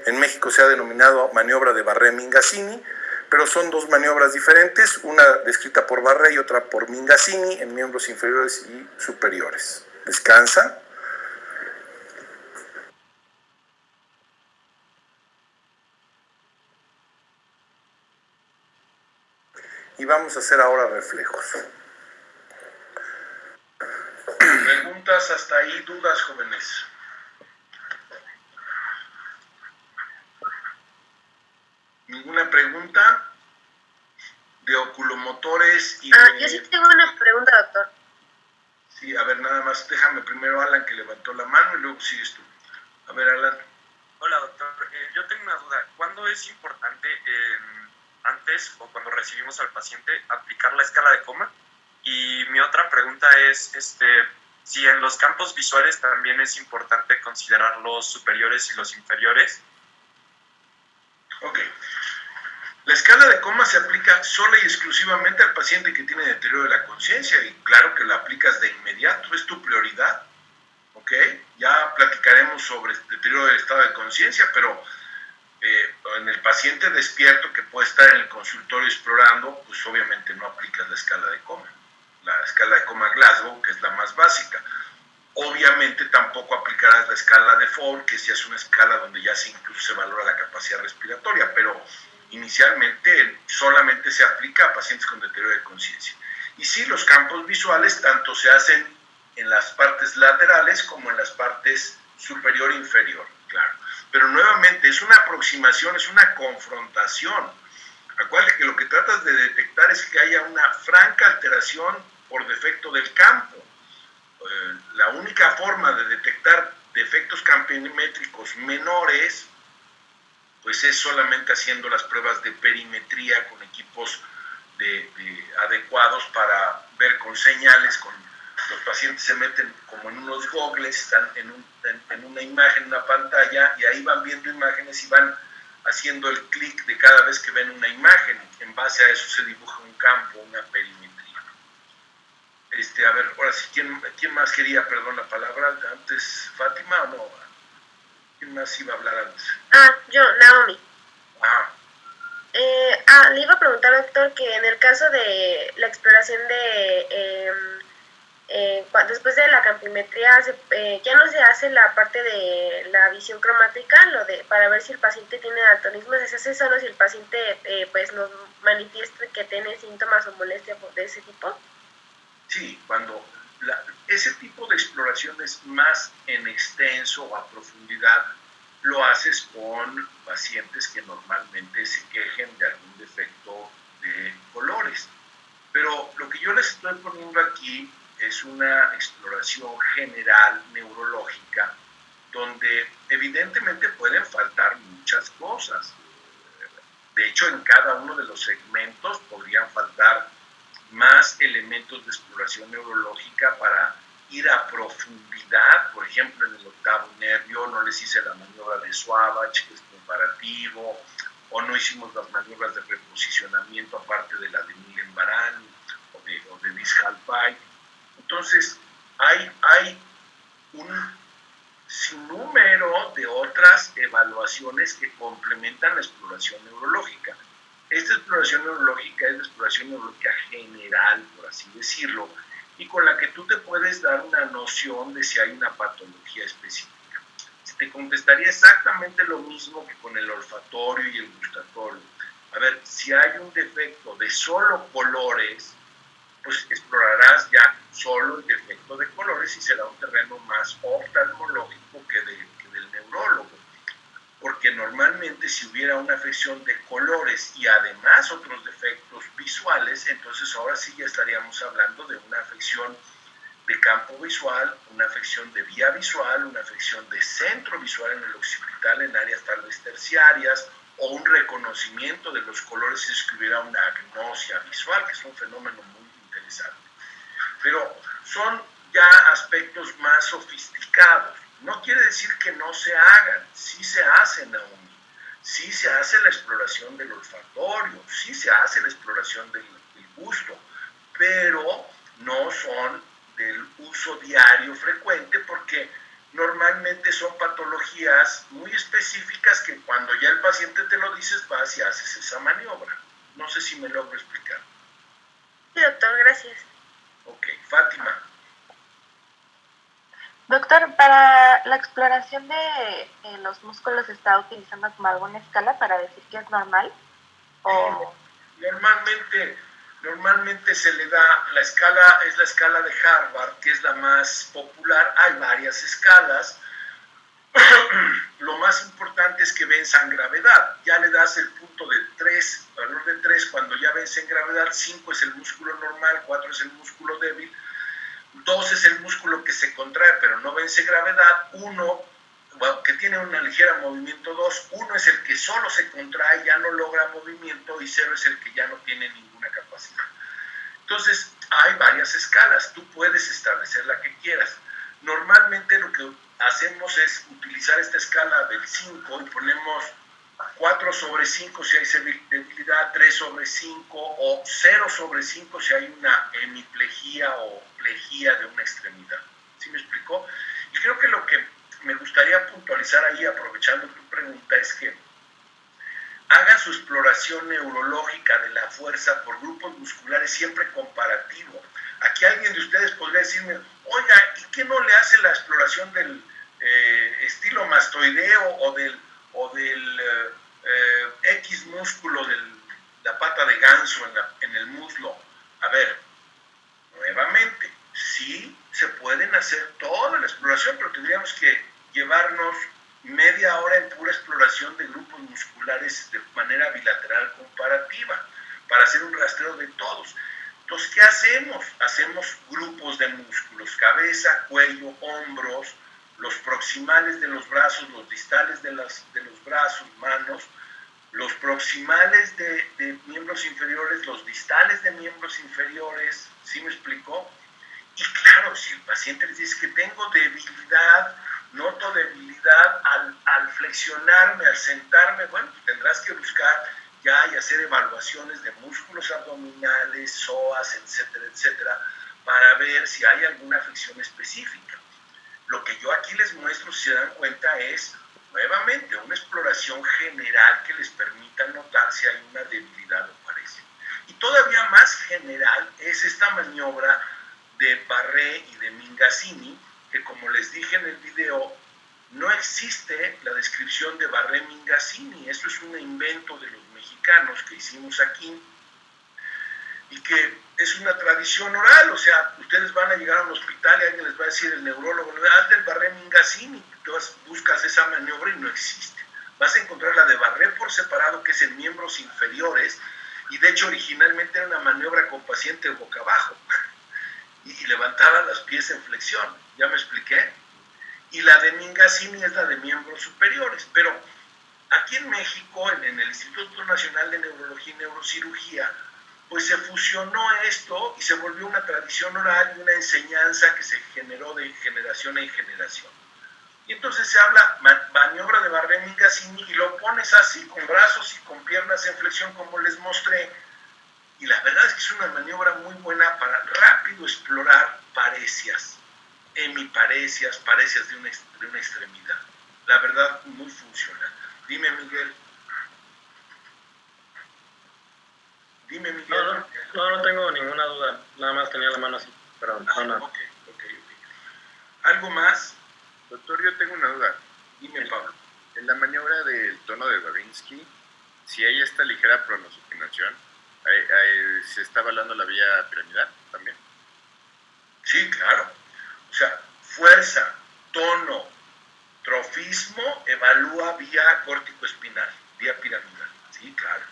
En México se ha denominado maniobra de Barré-Mingazzini, pero son dos maniobras diferentes, una descrita por Barré y otra por Mingazzini en miembros inferiores y superiores. Descansa. Y vamos a hacer ahora reflejos. ¿Preguntas hasta ahí? ¿Dudas, jóvenes? ¿Ninguna pregunta? De oculomotores y yo sí tengo una pregunta, doctor. Sí, a ver, nada más, déjame primero a Alan, que levantó la mano, y luego sigues tú. A ver, Alan. Hola, doctor. Yo tengo una duda. ¿Cuándo es importante, antes o cuando recibimos al paciente, aplicar la escala de coma? Y mi otra pregunta es, si en los campos visuales también es importante considerar los superiores y los inferiores. Ok. La escala de coma se aplica sola y exclusivamente al paciente que tiene deterioro de la conciencia y claro que la aplicas de inmediato, es tu prioridad. ¿Ok? Ya platicaremos sobre el deterioro del estado de conciencia, pero en el paciente despierto que puede estar en el consultorio explorando, pues obviamente no aplicas la escala de coma. La escala de coma Glasgow, que es la más básica. Obviamente tampoco aplicarás la escala de Ford, que ya es una escala donde ya incluso se valora la capacidad respiratoria, pero inicialmente solamente se aplica a pacientes con deterioro de conciencia. Y sí, los campos visuales tanto se hacen en las partes laterales como en las partes superior e inferior, claro. Pero nuevamente es una aproximación, es una confrontación. Acuérdate que lo que tratas de detectar es que haya una franca alteración por defecto del campo. La única forma de detectar defectos campimétricos menores pues es solamente haciendo las pruebas de perimetría con equipos adecuados para ver con señales. Los pacientes se meten como en unos gogles, están en una imagen, una pantalla, y ahí van viendo imágenes y van haciendo el clic de cada vez que ven una imagen. En base a eso se dibuja un campo, una perimetría. A ver, ahora sí, ¿quién más quería, perdón, la palabra? ¿Antes Fátima o no? ¿Quién más iba a hablar antes? Yo, Naomi. Ah. Le iba a preguntar, doctor, que en el caso de la exploración de después de la campimetría ya no se hace la parte de la visión cromática, para ver si el paciente tiene daltonismo, se hace solo si el paciente pues nos manifiesta que tiene síntomas o molestias de ese tipo. Sí, cuando ese tipo de exploraciones más en extenso o a profundidad lo haces con pacientes que normalmente se quejen de algún defecto de colores. Pero lo que yo les estoy poniendo aquí es una exploración general neurológica donde evidentemente pueden faltar muchas cosas. De hecho, en cada uno de los segmentos podrían faltar más elementos de exploración neurológica para ir a profundidad. Por ejemplo, en el octavo nervio no les hice la maniobra de Swabatch, que es comparativo, o no hicimos las maniobras de reposicionamiento aparte de la de Millen-Barani o de Dishal-Pike. Entonces, hay un sinnúmero de otras evaluaciones que complementan la exploración neurológica. Esta exploración neurológica es la exploración neurológica general, por así decirlo, y con la que tú te puedes dar una noción de si hay una patología específica. Te contestaría exactamente lo mismo que con el olfatorio y el gustatorio. A ver, si hay un defecto de solo colores, pues explorarás ya solo el defecto de colores y será un terreno más oftalmológico que del neurólogo. Porque normalmente si hubiera una afección de colores y además otros defectos visuales, entonces ahora sí ya estaríamos hablando de una afección de campo visual, una afección de vía visual, una afección de centro visual en el occipital en áreas tal vez terciarias, o un reconocimiento de los colores si es que hubiera una agnosia visual, que es un fenómeno muy interesante. Pero son ya aspectos más sofisticados. No quiere decir que no se hagan, sí se hacen aún. Sí se hace la exploración del olfatorio, sí se hace la exploración del gusto, pero no son del uso diario frecuente porque normalmente son patologías muy específicas que cuando ya el paciente te lo dices vas y haces esa maniobra. No sé si me logro explicar. Sí, doctor, gracias. Ok, Fátima. Doctor, para la exploración de los músculos, ¿está utilizando como alguna escala para decir que es normal? ¿O? Normalmente se le da la escala, es la escala de Harvard, que es la más popular. Hay varias escalas. Lo más importante es que venza en gravedad. Ya le das el punto de 3, valor de 3 cuando ya vence en gravedad. 5 es el músculo normal, 4 es el músculo débil, 2 es el músculo que se contrae pero no vence gravedad, 1 bueno, que tiene una ligera movimiento 2, 1 es el que solo se contrae, ya no logra movimiento, y 0 es el que ya no tiene ninguna capacidad. Entonces, hay varias escalas, tú puedes establecer la que quieras. Normalmente lo que hacemos es utilizar esta escala del 5 y ponemos 4 sobre 5 si hay debilidad, 3 sobre 5 o 0 sobre 5 si hay una hemiplegia o plejía de una extremidad. ¿Sí me explicó? Y creo que lo que me gustaría puntualizar ahí, aprovechando tu pregunta, es que haga su exploración neurológica de la fuerza por grupos musculares siempre comparativo. Aquí alguien de ustedes podría decirme, oiga, ¿y qué no le hace la exploración del estilo mastoideo o del X músculo de la pata de ganso en el muslo? A ver, nuevamente, sí se pueden hacer toda la exploración, pero tendríamos que llevarnos media hora en pura exploración de grupos musculares de manera bilateral comparativa para hacer un rastreo de todos. Entonces, ¿qué hacemos? Hacemos grupos de músculos, cabeza, cuello, hombros, los proximales de los brazos, los distales de los brazos, manos, los proximales de miembros inferiores, los distales de miembros inferiores. ¿Sí me explicó? Y claro, si el paciente les dice que tengo debilidad, noto debilidad al flexionarme, al sentarme, bueno, tendrás que buscar ya y hacer evaluaciones de músculos abdominales, psoas, etcétera, etcétera, para ver si hay alguna afección específica. Lo que yo aquí les muestro, si se dan cuenta, es nuevamente una exploración general que les permita notar si hay una debilidad o parece. Y todavía más general es esta maniobra de Barré y de Mingazzini, que como les dije en el video, no existe la descripción de Barré-Mingazzini. Esto es un invento de los mexicanos que hicimos aquí y que es una tradición oral. O sea, ustedes van a llegar a un hospital y alguien les va a decir, el neurólogo, haz del Barré-Mingazzini. Tú buscas esa maniobra y no existe. Vas a encontrar la de Barré por separado, que es en miembros inferiores, y de hecho originalmente era una maniobra con paciente boca abajo y levantaban los pies en flexión. ¿Ya me expliqué? Y la de Mingazzini es la de miembros superiores. Pero aquí en México, en el Instituto Nacional de Neurología y Neurocirugía, pues se fusionó esto y se volvió una tradición oral y una enseñanza que se generó de generación en generación. Y entonces se habla maniobra de Barré-Mingazzini y lo pones así, con brazos y con piernas en flexión, como les mostré. Y la verdad es que es una maniobra muy buena para rápido explorar parecias, hemiparecias, parecias de una extremidad. La verdad, muy funcional. Dime, Miguel. Dime, Miguel. No tengo ninguna duda. Nada más tenía la mano así. Pero no, nada. Ok. ¿Algo más? Doctor, yo tengo una duda. Dime, Pablo. En la maniobra del tono de Babinski, si hay esta ligera pronosupinación, ¿se está evaluando la vía piramidal también? Sí, claro. O sea, fuerza, tono, trofismo, evalúa vía córtico-espinal, vía piramidal. Sí, claro.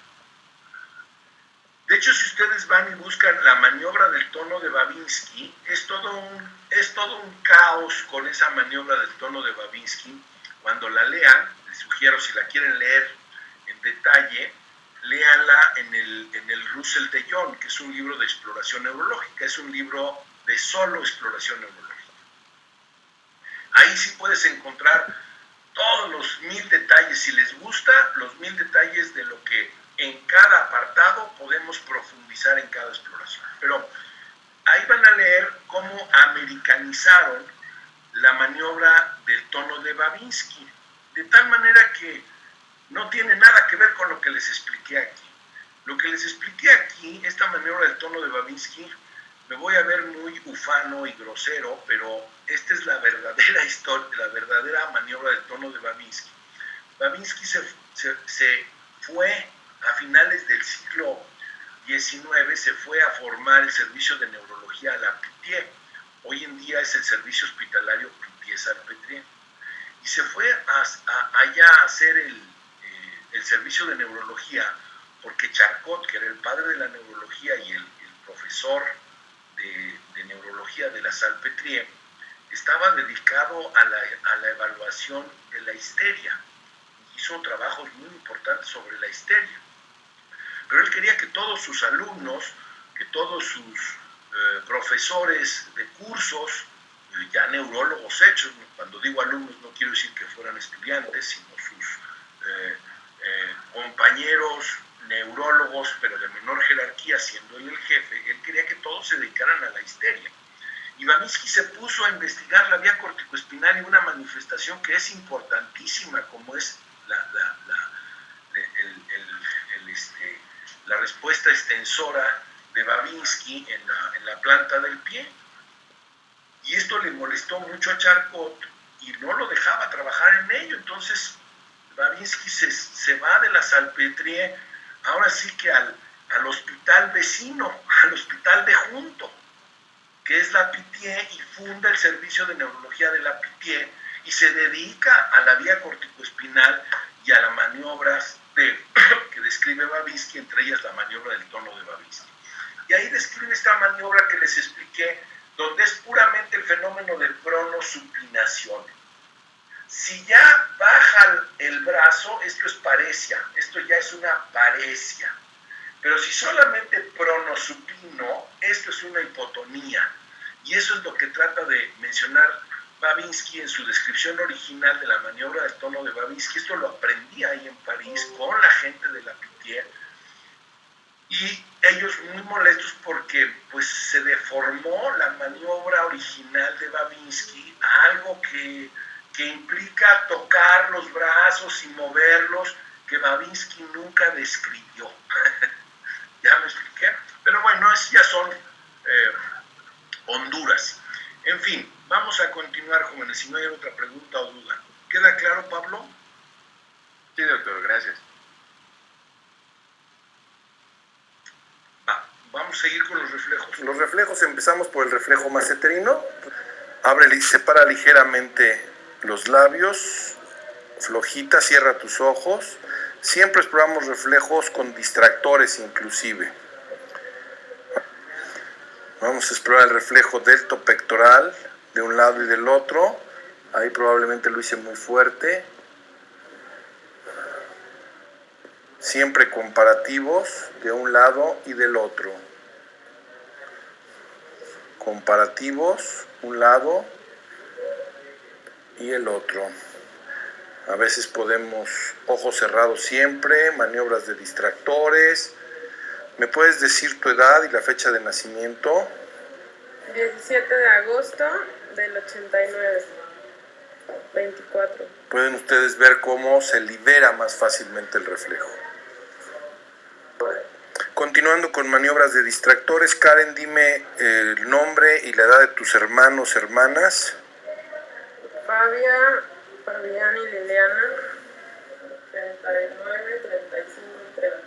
De hecho, si ustedes van y buscan la maniobra del tono de Babinski, es todo un caos con esa maniobra del tono de Babinski. Cuando la lean, les sugiero, si la quieren leer en detalle, léanla en el Russell de John, que es un libro de exploración neurológica, es un libro de solo exploración neurológica. Ahí sí puedes encontrar todos los 1000 detalles, si les gusta, los 1000 detalles de lo que en cada apartado podemos profundizar en cada exploración. Pero ahí van a leer cómo americanizaron la maniobra del tono de Babinski, de tal manera que no tiene nada que ver con lo que les expliqué aquí. Lo que les expliqué aquí, esta maniobra del tono de Babinski, me voy a ver muy ufano y grosero, pero esta es la verdadera historia, la verdadera maniobra del tono de Babinski. Babinski se fue a finales del siglo XIX, se fue a formar el servicio de neurología a la Pitié. Hoy en día es el servicio hospitalario Pitié-Salpêtrière. Y se fue allá a hacer el servicio de neurología porque Charcot, que era el padre de la neurología y el profesor de neurología de la Salpêtrière, estaba dedicado a la evaluación de la histeria. Hizo trabajos muy importantes sobre la histeria. Pero él quería que todos sus alumnos, que todos sus profesores de cursos, ya neurólogos hechos, cuando digo alumnos no quiero decir que fueran estudiantes, sino sus compañeros neurólogos, pero de menor jerarquía, siendo él el jefe, él quería que todos se dedicaran a la histeria. Y Babinski se puso a investigar la vía corticoespinal y una manifestación que es importantísima, como es la respuesta extensora de Babinski en la planta del pie. Y esto le molestó mucho a Charcot y no lo dejaba trabajar en ello. Entonces Babinski se va de la Salpêtrière, ahora sí que al hospital vecino, al hospital de junto, que es la Pitié, y funda el servicio de neurología de la Pitié y se dedica a la vía corticoespinal y a las maniobras que describe Babinski, entre ellas la maniobra del tono de Babinski. Y ahí describe esta maniobra que les expliqué, donde es puramente el fenómeno de pronosupinación. Si ya baja el brazo, esto es paresia, esto ya es una paresia. Pero si solamente pronosupino, esto es una hipotonía. Y eso es lo que trata de mencionar Babinski en su descripción original de la maniobra del tono de Babinski. Esto lo aprendí ahí en París con la gente de la Pitié. Y ellos muy molestos porque pues, se deformó la maniobra original de Babinski a algo que implica tocar los brazos y moverlos, que Babinski nunca describió. ¿Ya me expliqué? Pero bueno, ya son Honduras. En fin, vamos a continuar, jóvenes, si no hay otra pregunta o duda. ¿Queda claro, Pablo? Sí, doctor, gracias. Vamos a seguir con los reflejos. Los reflejos, empezamos por el reflejo maceterino. Abre y separa ligeramente los labios, flojita, cierra tus ojos. Siempre exploramos reflejos con distractores inclusive. Vamos a explorar el reflejo delto pectoral de un lado y del otro. Ahí probablemente lo hice muy fuerte. Siempre comparativos de un lado y del otro. Comparativos, un lado y el otro. A veces podemos, ojos cerrados siempre, maniobras de distractores. ¿Me puedes decir tu edad y la fecha de nacimiento? 17 de agosto del 89, 24. Pueden ustedes ver cómo se libera más fácilmente el reflejo. Continuando con maniobras de distractores, Karen, dime el nombre y la edad de tus hermanos, hermanas. Fabián y Liliana, 39, 35 y 30.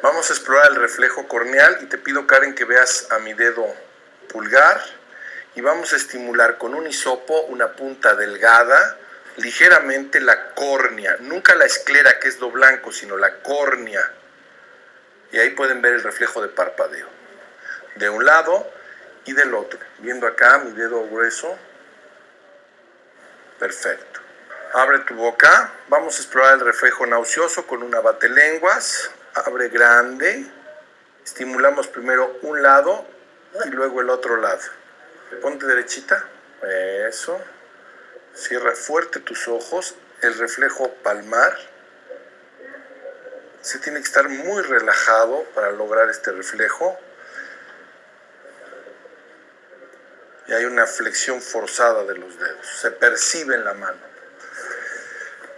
Vamos a explorar el reflejo corneal y te pido, Karen, que veas a mi dedo pulgar y vamos a estimular con un hisopo una punta delgada, ligeramente la córnea, nunca la esclera que es lo blanco, sino la córnea. Y ahí pueden ver el reflejo de parpadeo, de un lado y del otro. Viendo acá mi dedo grueso, perfecto. Abre tu boca, vamos a explorar el reflejo nauseoso con una batelenguas. Abre grande, estimulamos primero un lado y luego el otro lado. Ponte derechita, eso. Cierra fuerte tus ojos, el reflejo palmar. Se tiene que estar muy relajado para lograr este reflejo. Y hay una flexión forzada de los dedos, se percibe en la mano.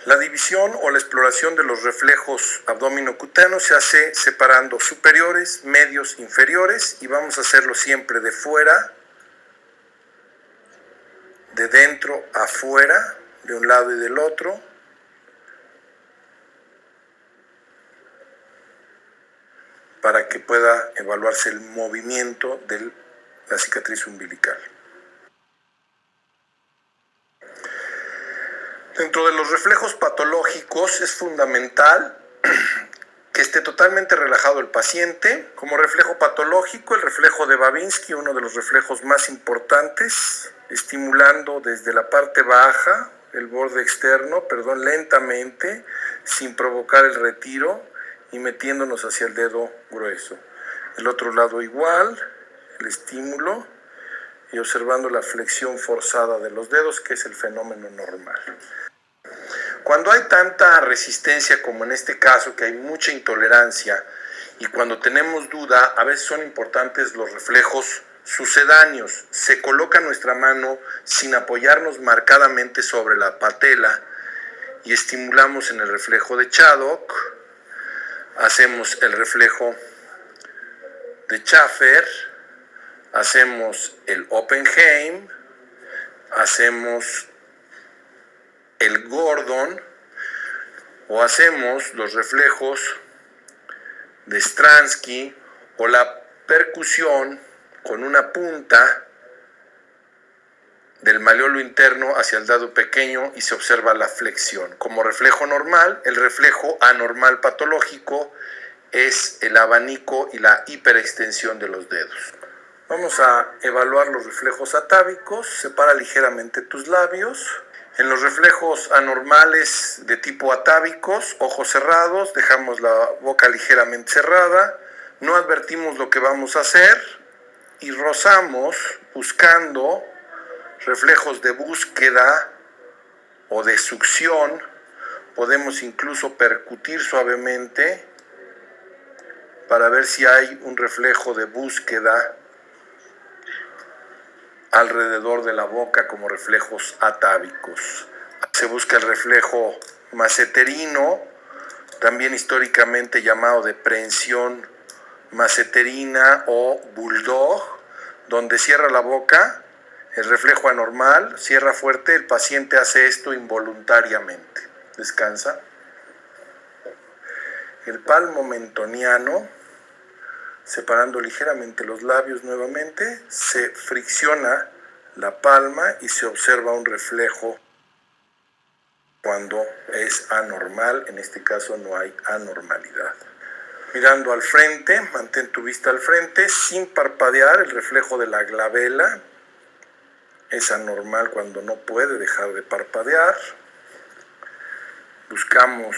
La división o la exploración de los reflejos abdominocutáneos se hace separando superiores, medios, inferiores y vamos a hacerlo siempre de fuera, de dentro a fuera, de un lado y del otro. Para que pueda evaluarse el movimiento de la cicatriz umbilical. Dentro de los reflejos patológicos es fundamental que esté totalmente relajado el paciente. Como reflejo patológico, el reflejo de Babinski, uno de los reflejos más importantes, estimulando desde la parte baja, el borde externo, lentamente, sin provocar el retiro y metiéndonos hacia el dedo grueso. El otro lado igual, el estímulo y observando la flexión forzada de los dedos, que es el fenómeno normal. Cuando hay tanta resistencia como en este caso, que hay mucha intolerancia, y cuando tenemos duda, a veces son importantes los reflejos sucedáneos. Se coloca nuestra mano sin apoyarnos marcadamente sobre la patela y estimulamos en el reflejo de Chaddock, hacemos el reflejo de Schaffer, hacemos el Oppenheim, hacemos el Gordon o hacemos los reflejos de Stransky o la percusión con una punta del malleolo interno hacia el dedo pequeño y se observa la flexión. Como reflejo normal, el reflejo anormal patológico es el abanico y la hiperextensión de los dedos. Vamos a evaluar los reflejos atávicos. Separa ligeramente tus labios. En los reflejos anormales de tipo atávicos, ojos cerrados, dejamos la boca ligeramente cerrada, no advertimos lo que vamos a hacer y rozamos buscando reflejos de búsqueda o de succión. Podemos incluso percutir suavemente para ver si hay un reflejo de búsqueda alrededor de la boca como reflejos atávicos. Se busca el reflejo maceterino, también históricamente llamado de prehensión maceterina o bulldog, donde cierra la boca, el reflejo anormal, cierra fuerte, el paciente hace esto involuntariamente. Descansa. El palmo mentoniano, separando ligeramente los labios nuevamente, se fricciona la palma y se observa un reflejo cuando es anormal. En este caso no hay anormalidad. Mirando al frente, mantén tu vista al frente sin parpadear. El reflejo de la glabela es anormal cuando no puede dejar de parpadear. Buscamos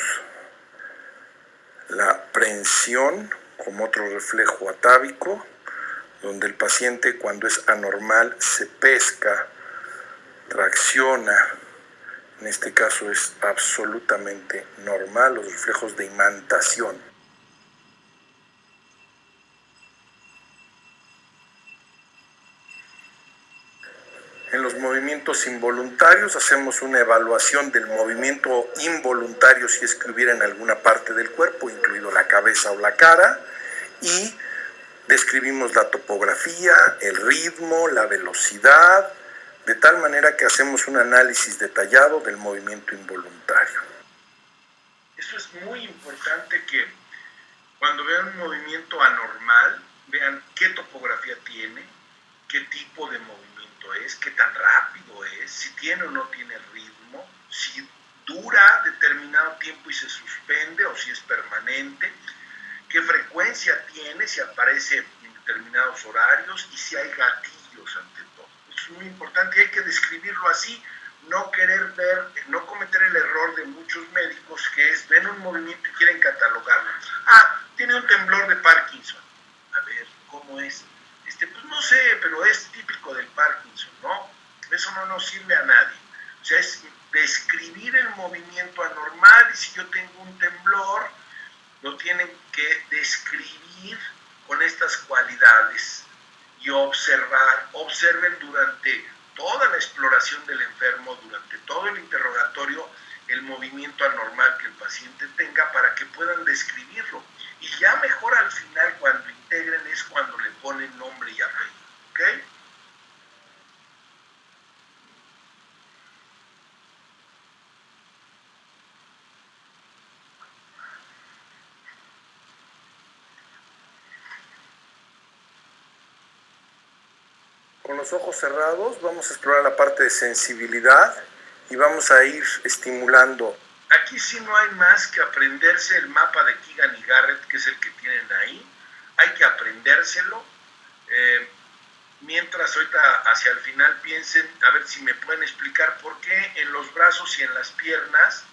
la prehensión como otro reflejo atávico, donde el paciente cuando es anormal se pesca, tracciona. En este caso es absolutamente normal, los reflejos de imantación. En los movimientos involuntarios hacemos una evaluación del movimiento involuntario si es que hubiera en alguna parte del cuerpo, incluido la cabeza o la cara, y describimos la topografía, el ritmo, la velocidad, de tal manera que hacemos un análisis detallado del movimiento involuntario. Eso es muy importante, que cuando vean un movimiento anormal, vean qué topografía tiene, qué tipo de movimiento es, qué tan rápido es, si tiene o no tiene ritmo, si dura determinado tiempo y se suspende o si es permanente, qué frecuencia tiene, si aparece en determinados horarios y si hay gatillos ante todo. Es muy importante y hay que describirlo así, no querer ver, no cometer el error de muchos médicos que es, ven un movimiento y quieren catalogarlo. Ah, tiene un temblor de Parkinson. A ver, ¿cómo es? Pues no sé, pero es típico del Parkinson, ¿no? Eso no nos sirve a nadie. O sea, es describir el movimiento anormal y si yo tengo un temblor, lo tienen que describir con estas cualidades y observar. Observen durante toda la exploración del enfermo, durante todo el interrogatorio, el movimiento anormal que el paciente tenga para que puedan describirlo. Y ya mejor al final, cuando integren, es cuando le ponen nombre y apellido. ¿Ok? Con los ojos cerrados vamos a explorar la parte de sensibilidad y vamos a ir estimulando. Aquí sí no hay más que aprenderse el mapa de Keegan y Garrett, que es el que tienen ahí. Hay que aprendérselo. Mientras ahorita hacia el final piensen, a ver si me pueden explicar por qué en los brazos y en las piernas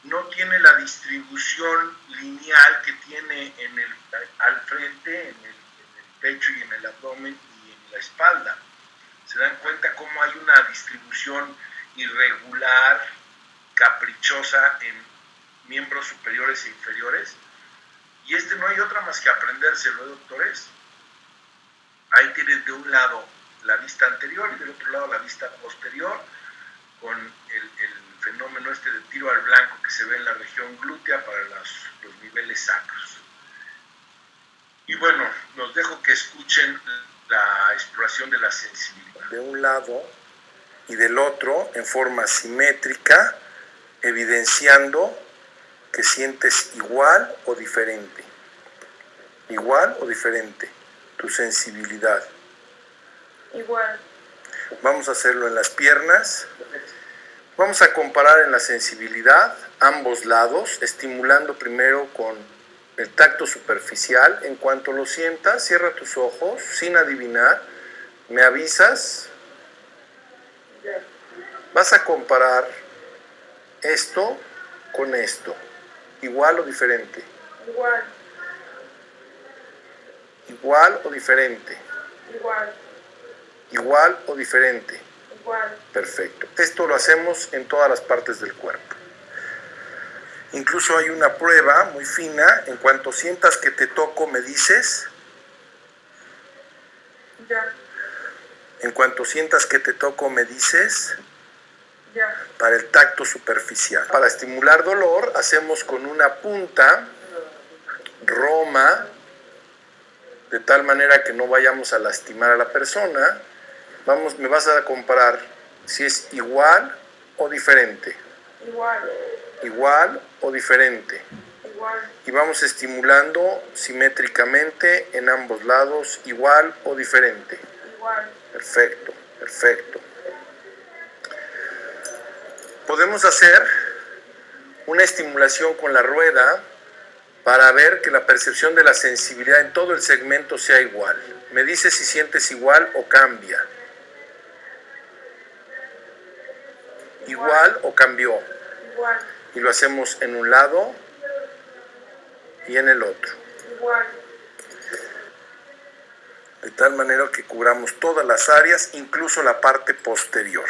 no tiene la distribución lineal que tiene al frente, en el pecho y en el abdomen y en la espalda. ¿Se dan cuenta cómo hay una distribución irregular, caprichosa en miembros superiores e inferiores? Y no hay otra más que aprendérselo, doctores. Ahí tienen de un lado la vista anterior y del otro lado la vista posterior, con el fenómeno de tiro al blanco que se ve en la región glútea para los niveles sacros. Y bueno, los dejo que escuchen la exploración de la sensibilidad. De un lado y del otro en forma simétrica, evidenciando que sientes igual o diferente. Igual o diferente tu sensibilidad. Igual. Vamos a hacerlo en las piernas. Vamos a comparar en la sensibilidad ambos lados, estimulando primero con el tacto superficial. En cuanto lo sientas, cierra tus ojos sin adivinar. Me avisas. Vas a comparar esto con esto. ¿Igual o diferente? Igual. ¿Igual o diferente? Igual. ¿Igual o diferente? Igual. Perfecto. Esto lo hacemos en todas las partes del cuerpo. Incluso hay una prueba muy fina. En cuanto sientas que te toco, me dices. Ya. En cuanto sientas que te toco, me dices. Ya. Para el tacto superficial. Para estimular dolor, hacemos con una punta roma, de tal manera que no vayamos a lastimar a la persona. Me vas a comparar si es igual o diferente. Igual. Igual o diferente. Igual. Y vamos estimulando simétricamente en ambos lados, igual o diferente. Igual. Perfecto, perfecto. Podemos hacer una estimulación con la rueda para ver que la percepción de la sensibilidad en todo el segmento sea igual. Me dices si sientes igual o cambia. Igual o cambió. Igual. Y lo hacemos en un lado y en el otro. Igual. De tal manera que cubramos todas las áreas, incluso la parte posterior.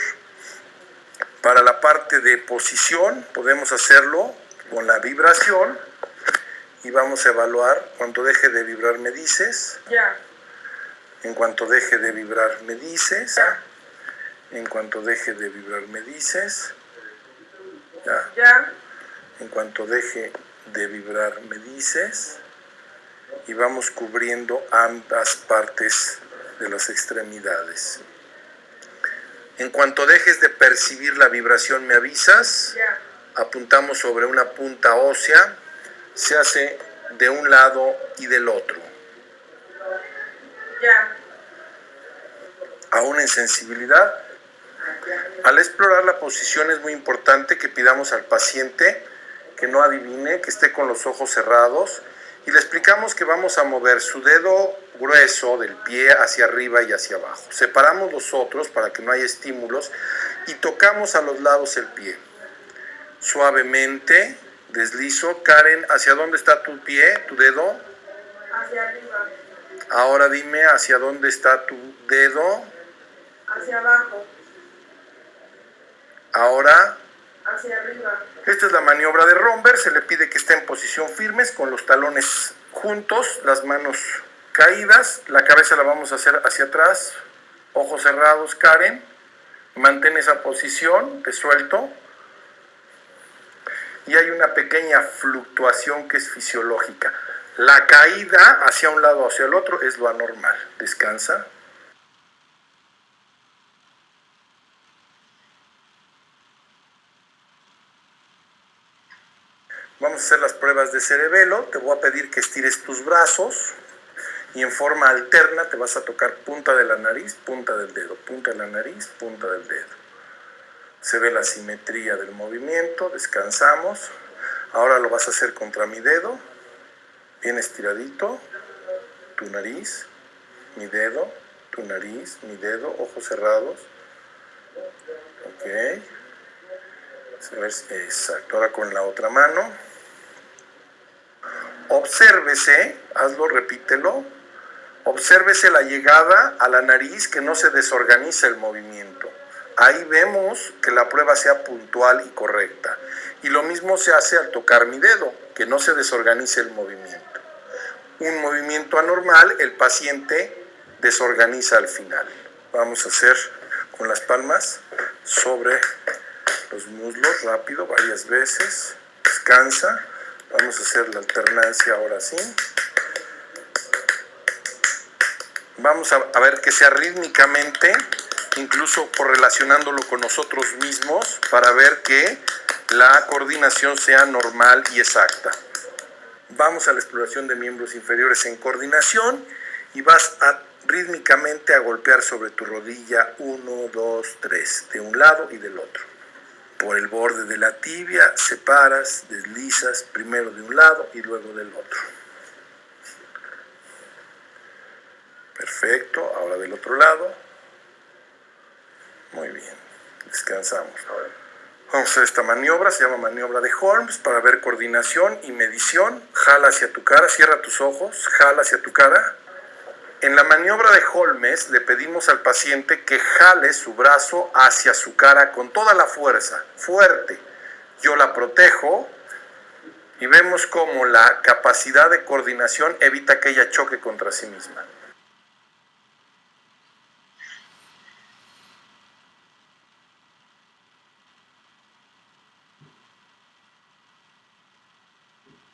Para la parte de posición podemos hacerlo con la vibración y vamos a evaluar. Cuando deje de vibrar me dices. Ya. En cuanto deje de vibrar me dices. Ya. En cuanto deje de vibrar me dices. Ya. Ya. En cuanto deje de vibrar me dices. Y vamos cubriendo ambas partes de las extremidades. En cuanto dejes de percibir la vibración me avisas. Ya. Apuntamos sobre una punta ósea. Se hace de un lado y del otro. Ya. Aún en sensibilidad. Al explorar la posición es muy importante que pidamos al paciente que no adivine, que esté con los ojos cerrados y le explicamos que vamos a mover su dedo grueso del pie hacia arriba y hacia abajo. Separamos los otros para que no haya estímulos y tocamos a los lados el pie. Suavemente deslizo. Karen, ¿hacia dónde está tu pie, tu dedo? Hacia arriba. Ahora dime, ¿hacia dónde está tu dedo? Hacia abajo. Ahora. Hacia arriba. Esta es la maniobra de Romberg. Se le pide que esté en posición firmes con los talones juntos, las manos caídas. La cabeza la vamos a hacer hacia atrás. Ojos cerrados, Karen. Mantén esa posición, te suelto. Y hay una pequeña fluctuación que es fisiológica. La caída hacia un lado o hacia el otro es lo anormal. Descansa. Vamos a hacer las pruebas de cerebelo. Te voy a pedir que estires tus brazos y en forma alterna te vas a tocar punta de la nariz, punta del dedo, punta de la nariz, punta del dedo. Se ve la simetría del movimiento, descansamos. Ahora lo vas a hacer contra mi dedo, bien estiradito, tu nariz, mi dedo, tu nariz, mi dedo, ojos cerrados. Ok. Exacto, ahora con la otra mano. Obsérvese, hazlo, repítelo. Obsérvese la llegada a la nariz, que no se desorganiza el movimiento. Ahí vemos que la prueba sea puntual y correcta. Y lo mismo se hace al tocar mi dedo, que no se desorganice el movimiento. Un movimiento anormal, el paciente desorganiza al final. Vamos a hacer con las palmas sobre los muslos, rápido, varias veces. Descansa. Vamos a hacer la alternancia ahora sí. Vamos a ver que sea rítmicamente, incluso correlacionándolo con nosotros mismos, para ver que la coordinación sea normal y exacta. Vamos a la exploración de miembros inferiores en coordinación y vas rítmicamente a golpear sobre tu rodilla 1, 2, 3, de un lado y del otro. Por el borde de la tibia separas, deslizas primero de un lado y luego del otro. Perfecto, ahora del otro lado. Muy bien, descansamos. Vamos a hacer esta maniobra, se llama maniobra de Holmes, para ver coordinación y medición. Jala hacia tu cara, cierra tus ojos, jala hacia tu cara. En la maniobra de Holmes le pedimos al paciente que jale su brazo hacia su cara con toda la fuerza, fuerte. Yo la protejo y vemos cómo la capacidad de coordinación evita que ella choque contra sí misma.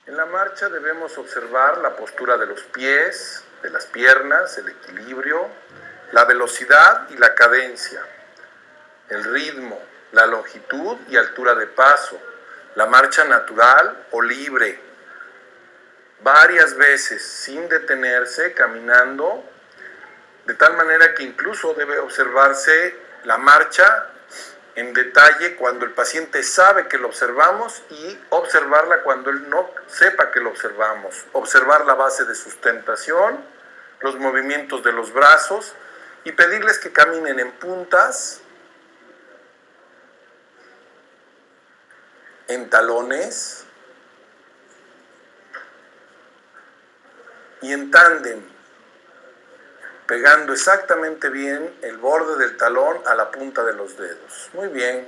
En la marcha debemos observar la postura de los pies, de las piernas, el equilibrio, la velocidad y la cadencia, el ritmo, la longitud y altura de paso, la marcha natural o libre, varias veces sin detenerse, caminando, de tal manera que incluso debe observarse la marcha en detalle cuando el paciente sabe que lo observamos y observarla cuando él no sepa que lo observamos. Observar la base de sustentación, los movimientos de los brazos y pedirles que caminen en puntas, en talones y en tándem, pegando exactamente bien el borde del talón a la punta de los dedos. Muy bien.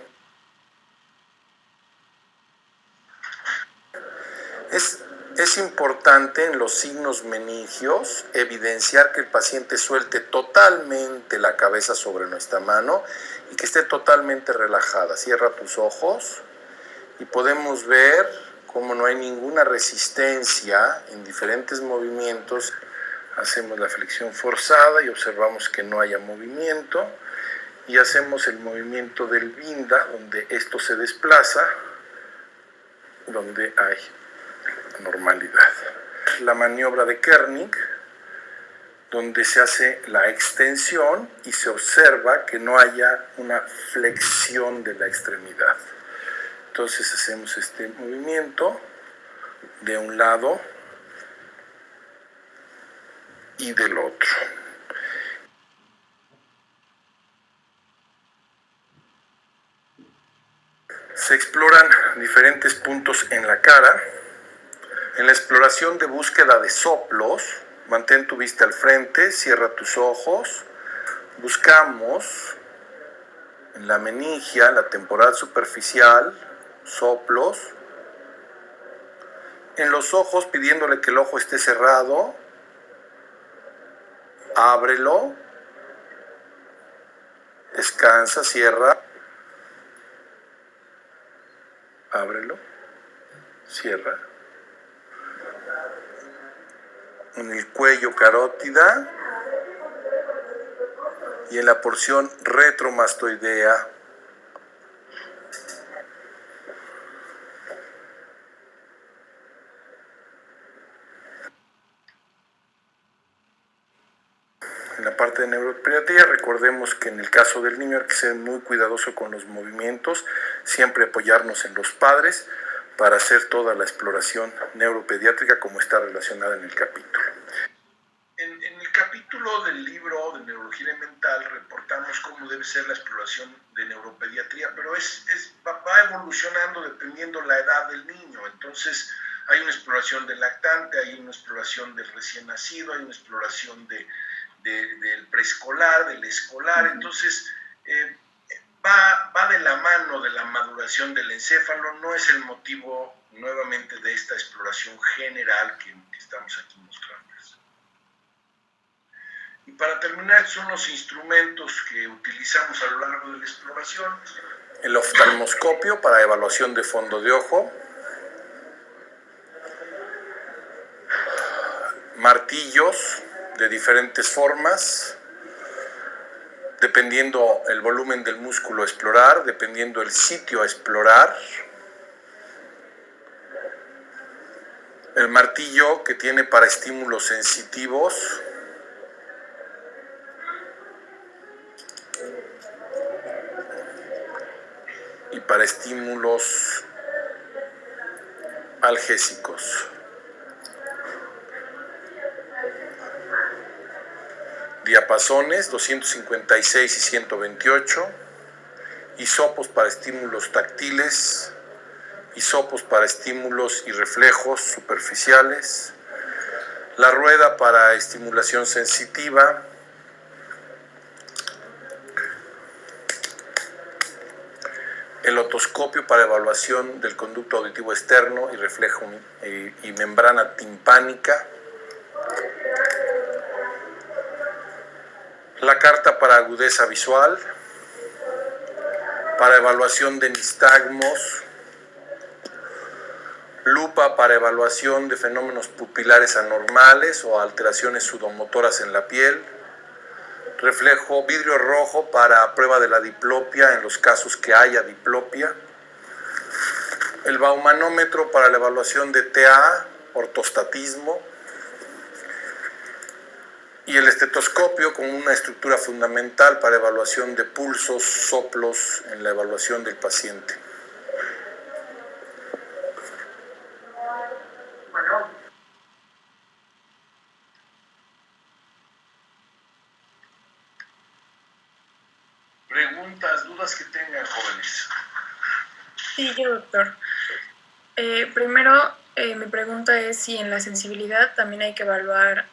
Es importante en los signos meningios evidenciar que el paciente suelte totalmente la cabeza sobre nuestra mano y que esté totalmente relajada. Cierra tus ojos y podemos ver cómo no hay ninguna resistencia en diferentes movimientos. Hacemos la flexión forzada y observamos que no haya movimiento y hacemos el movimiento del binda, donde esto se desplaza, donde hay normalidad. La maniobra de Kernig, donde se hace la extensión y se observa que no haya una flexión de la extremidad. Entonces hacemos este movimiento de un lado y del otro. Se exploran diferentes puntos en la cara. En la exploración de búsqueda de soplos, mantén tu vista al frente, cierra tus ojos. Buscamos en la meningia, la temporal superficial, soplos. En los ojos, pidiéndole que el ojo esté cerrado. Ábrelo, descansa, cierra, ábrelo, cierra. En el cuello carótida y en la porción retromastoidea. en la parte de neuropediatría. Recordemos que en el caso del niño hay que ser muy cuidadoso con los movimientos, siempre apoyarnos en los padres para hacer toda la exploración neuropediátrica como está relacionada en el capítulo. En el capítulo del libro de Neurología Elemental reportamos cómo debe ser la exploración de neuropediatría, pero va evolucionando dependiendo la edad del niño. Entonces hay una exploración del lactante, hay una exploración del recién nacido, hay una exploración del preescolar, del escolar. Entonces va de la mano de la maduración del encéfalo. No es el motivo nuevamente de esta exploración general que estamos aquí mostrando. Y para terminar, son los instrumentos que utilizamos a lo largo de la exploración. El oftalmoscopio para evaluación de fondo de ojo, martillos de diferentes formas, dependiendo el volumen del músculo a explorar, dependiendo el sitio a explorar. El martillo que tiene para estímulos sensitivos, y para estímulos algésicos. Diapasones 256 y 128, hisopos para estímulos táctiles, hisopos para estímulos y reflejos superficiales, la rueda para estimulación sensitiva, el otoscopio para evaluación del conducto auditivo externo y reflejo y membrana timpánica, la carta para agudeza visual, para evaluación de nistagmos, lupa para evaluación de fenómenos pupilares anormales o alteraciones sudomotoras en la piel, reflejo vidrio rojo para prueba de la diplopia en los casos que haya diplopia, el baumanómetro para la evaluación de TA, ortostatismo, y el estetoscopio como una estructura fundamental para evaluación de pulsos, soplos en la evaluación del paciente. Preguntas, dudas que tengan, jóvenes. Sí, yo, doctor. Primero, mi pregunta es si en la sensibilidad también hay que evaluar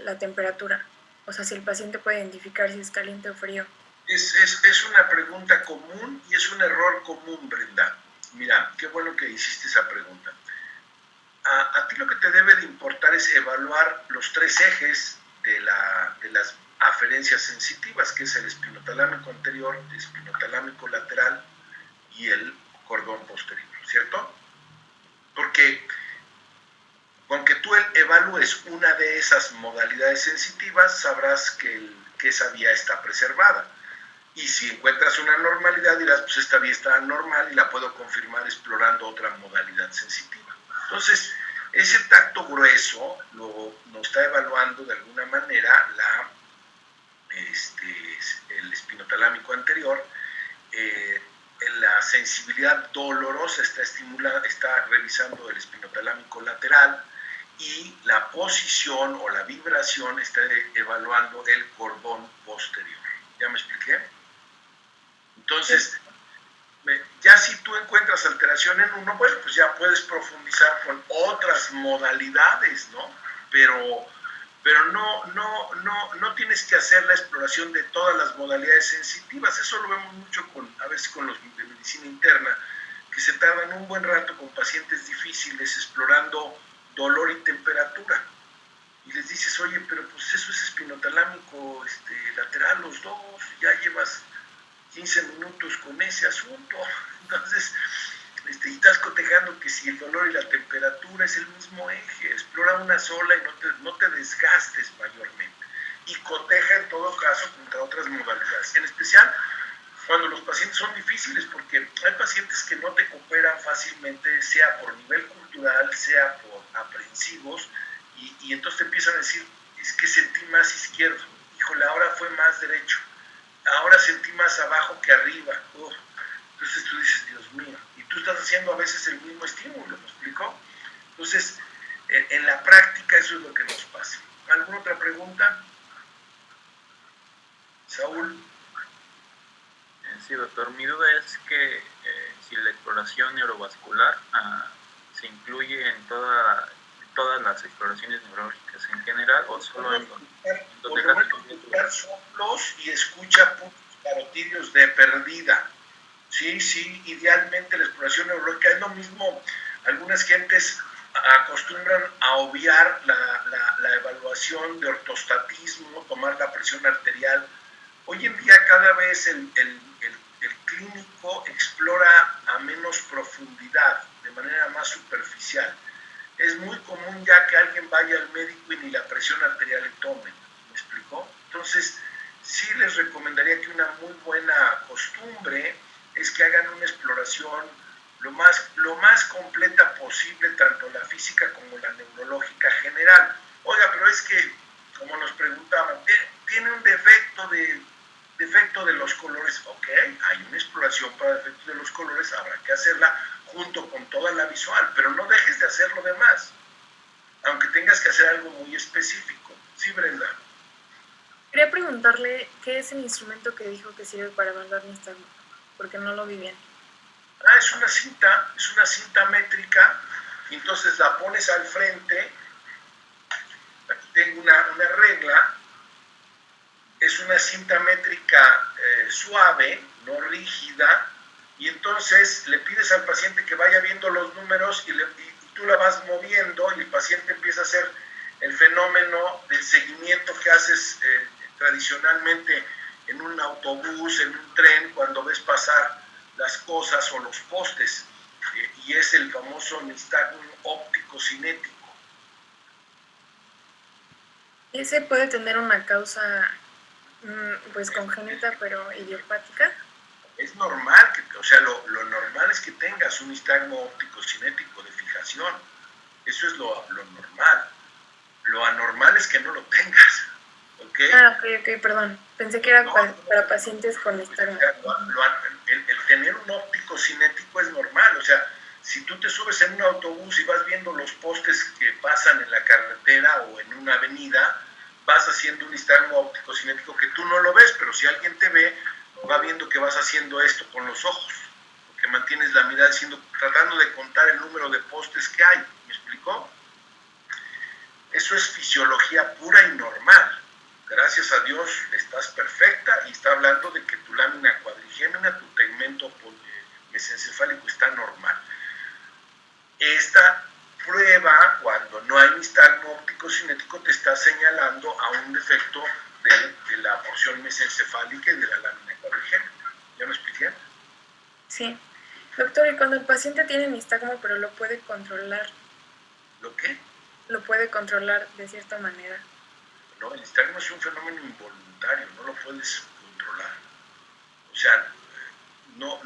la temperatura. O sea, si el paciente puede identificar si es caliente o frío. Es una pregunta común y es un error común, Brenda. Mira, qué bueno que hiciste esa pregunta. A ti lo que te debe de importar es evaluar los tres ejes de las aferencias sensitivas, que es el espinotalámico anterior, el espinotalámico lateral y el cordón posterior, ¿cierto? Porque aunque tú evalúes una de esas modalidades sensitivas, sabrás que esa vía está preservada. Y si encuentras una normalidad, dirás, pues esta vía está anormal y la puedo confirmar explorando otra modalidad sensitiva. Entonces, ese tacto grueso nos está evaluando de alguna manera el espinotalámico anterior. La sensibilidad dolorosa está revisando el espinotalámico lateral, y la posición o la vibración está evaluando el cordón posterior. ¿Ya me expliqué? Entonces, ya si tú encuentras alteración en uno, pues ya puedes profundizar con otras modalidades, ¿no? Pero no tienes que hacer la exploración de todas las modalidades sensitivas. Eso lo vemos mucho a veces con los de medicina interna, que se tardan un buen rato con pacientes difíciles explorando dolor y temperatura. Y les dices, oye, pero pues eso es espinotalámico lateral, los dos, ya llevas 15 minutos con ese asunto. Entonces, y estás cotejando que si el dolor y la temperatura es el mismo eje, explora una sola y no te desgastes mayormente. Y coteja en todo caso contra otras modalidades, en especial cuando los pacientes son difíciles, porque hay pacientes que no te cooperan fácilmente, sea por nivel cultural, sea por aprensivos, y entonces te empiezan a decir, es que sentí más izquierdo. híjole, ahora fue más derecho, ahora sentí más abajo que arriba. Entonces tú dices, Dios mío, y tú estás haciendo a veces el mismo estímulo, ¿me explicó? Entonces, en la práctica eso es lo que nos pasa. ¿Alguna otra pregunta? Saúl. Sí, doctor. Mi duda es que si la exploración neurovascular se incluye en todas las exploraciones neurológicas en general o solo en donde escuchar soplos y escucha puntos carotídeos de perdida. Sí, idealmente la exploración neurológica es lo mismo. Algunas gentes acostumbran a obviar la evaluación de ortostatismo, tomar la presión arterial. Hoy en día cada vez el clínico explora a menos profundidad, de manera más superficial. Es muy común ya que alguien vaya al médico y ni la presión arterial le tomen. ¿Me explicó? Entonces, sí les recomendaría que una muy buena costumbre es que hagan una exploración lo más completa posible, tanto la física como la neurológica general. Oiga, pero es que, como nos preguntaban, tiene un defecto de los colores. Ok, hay una exploración para defectos de los colores, habrá que hacerla junto con toda la visual, pero no dejes de hacer lo demás, aunque tengas que hacer algo muy específico. Sí, Brenda. Quería preguntarle qué es el instrumento que dijo que sirve para evaluar nistagmo, porque no lo vi bien. Es una cinta métrica, y entonces la pones al frente. Aquí tengo una regla. Es una cinta métrica suave, no rígida, y entonces le pides al paciente que vaya viendo los números y tú la vas moviendo y el paciente empieza a hacer el fenómeno del seguimiento que haces tradicionalmente en un autobús, en un tren, cuando ves pasar las cosas o los postes, y es el famoso nistagmo óptico cinético. ¿Ese puede tener una causa pues congénita pero idiopática? Es normal, lo normal es que tengas un nistagmo óptico cinético de fijación. Eso es lo normal. Lo anormal es que no lo tengas. ¿Ok? Ok, perdón. Pensé que era para pacientes con nistagmo. El tener un óptico cinético es normal. O sea, si tú te subes en un autobús y vas viendo los postes que pasan en la carretera o en una avenida, vas haciendo un nistagmo óptico cinético que tú no lo ves, pero si alguien te ve, va viendo que vas haciendo esto con los ojos, porque mantienes la mirada tratando de contar el número de postes que hay. ¿Me explicó? Eso es fisiología pura y normal. Gracias a Dios estás perfecta, y está hablando de que tu lámina cuadrigémina, tu tegmento mesencefálico está normal. Esta prueba, cuando no hay nistagmo óptico cinético, te está señalando a un defecto de la porción mesencefálica y de la lámina cuadrigémina. ¿Ya me expliqué? Sí. Doctor, ¿y cuando el paciente tiene nistagmo pero lo puede controlar? ¿Lo qué? Lo puede controlar de cierta manera. No, el nistagmo es un fenómeno involuntario, no lo puedes controlar. O sea, no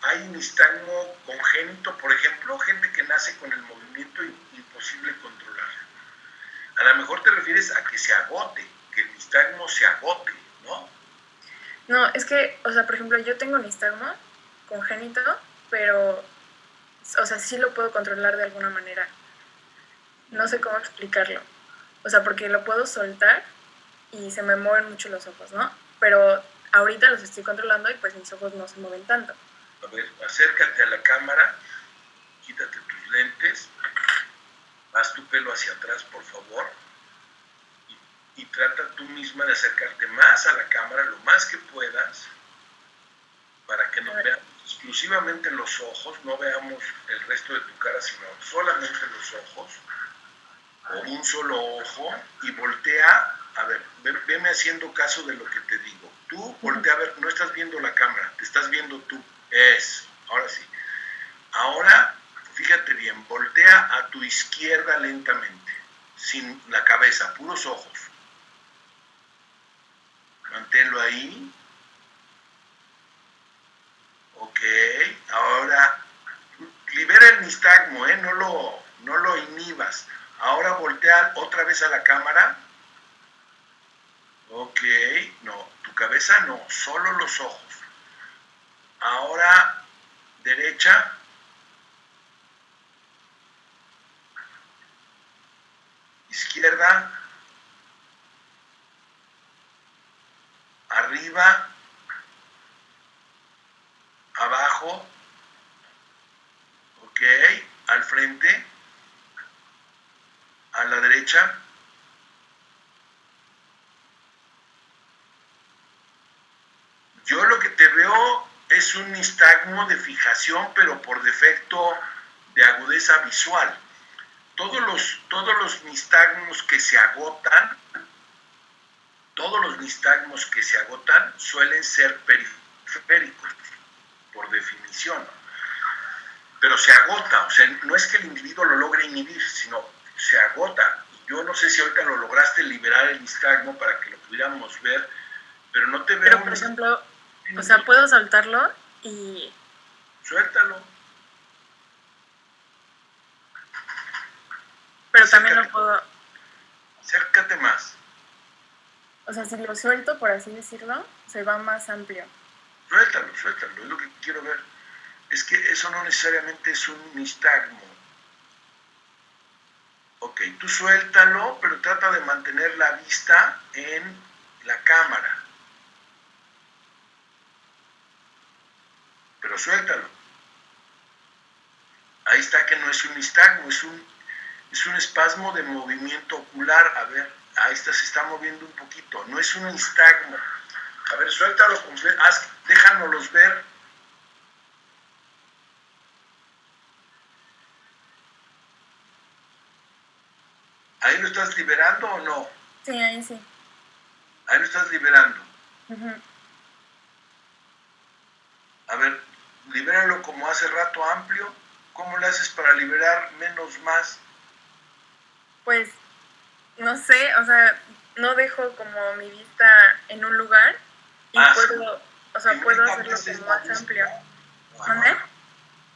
hay nistagmo congénito, por ejemplo, gente que nace con el movimiento imposible controlar. A lo mejor te refieres a que se agote, que el nistagmo se agote, ¿no? No, es que, o sea, por ejemplo, yo tengo nistagmo congénito, pero, o sea, sí lo puedo controlar de alguna manera. No sé cómo explicarlo. O sea, porque lo puedo soltar y se me mueven mucho los ojos, ¿no? Pero ahorita los estoy controlando y pues mis ojos no se mueven tanto. A ver, acércate a la cámara, quítate tus lentes, haz tu pelo hacia atrás, por favor, y trata tú misma de acercarte más a la cámara, lo más que puedas, para que nos veamos exclusivamente los ojos, no veamos el resto de tu cara, sino solamente los ojos, o un solo ojo, y voltea, a ver, veme haciendo caso de lo que te digo. Tú voltea a ver, no estás viendo la cámara, te estás viendo tú. Ahora sí. Ahora, fíjate bien, voltea a tu izquierda lentamente, sin la cabeza, puros ojos. Manténlo ahí. Ok, ahora libera el nistagmo, no lo inhibas. Ahora voltea otra vez a la cámara. Ok, no, tu cabeza no, solo los ojos. Ahora, derecha. Izquierda. Arriba. Abajo. Ok, al frente. A la derecha. Yo lo que te veo es un nistagmo de fijación, pero por defecto de agudeza visual. Todos los nistagmos que se agotan, suelen ser periféricos, por definición. Pero se agota, o sea, no es que el individuo lo logre inhibir, sino se agota. Yo no sé si ahorita lo lograste liberar el nistagmo para que lo pudiéramos ver, pero no te veo. Pero, por ejemplo, o sea, puedo soltarlo y... Suéltalo. Pero también lo puedo... Acércate más. O sea, si lo suelto, por así decirlo, se va más amplio. Suéltalo, es lo que quiero ver. Es que eso no necesariamente es un nistagmo. Ok, tú suéltalo, pero trata de mantener la vista en la cámara. Pero suéltalo. Ahí está que no es un nistagmo, es un espasmo de movimiento ocular. A ver, ahí está, se está moviendo un poquito. No es un nistagmo. A ver, suéltalo completo. Déjanoslos ver. ¿Ahí lo estás liberando o no? Sí, ahí sí. Ahí lo estás liberando. Uh-huh. A ver, libéralo como hace rato amplio. ¿Cómo le haces para liberar menos más? Pues, no sé, o sea, no dejo como mi vista en un lugar y puedo, sí. o sea, Si no puedo hacerlo como más amplio. ¿Dónde?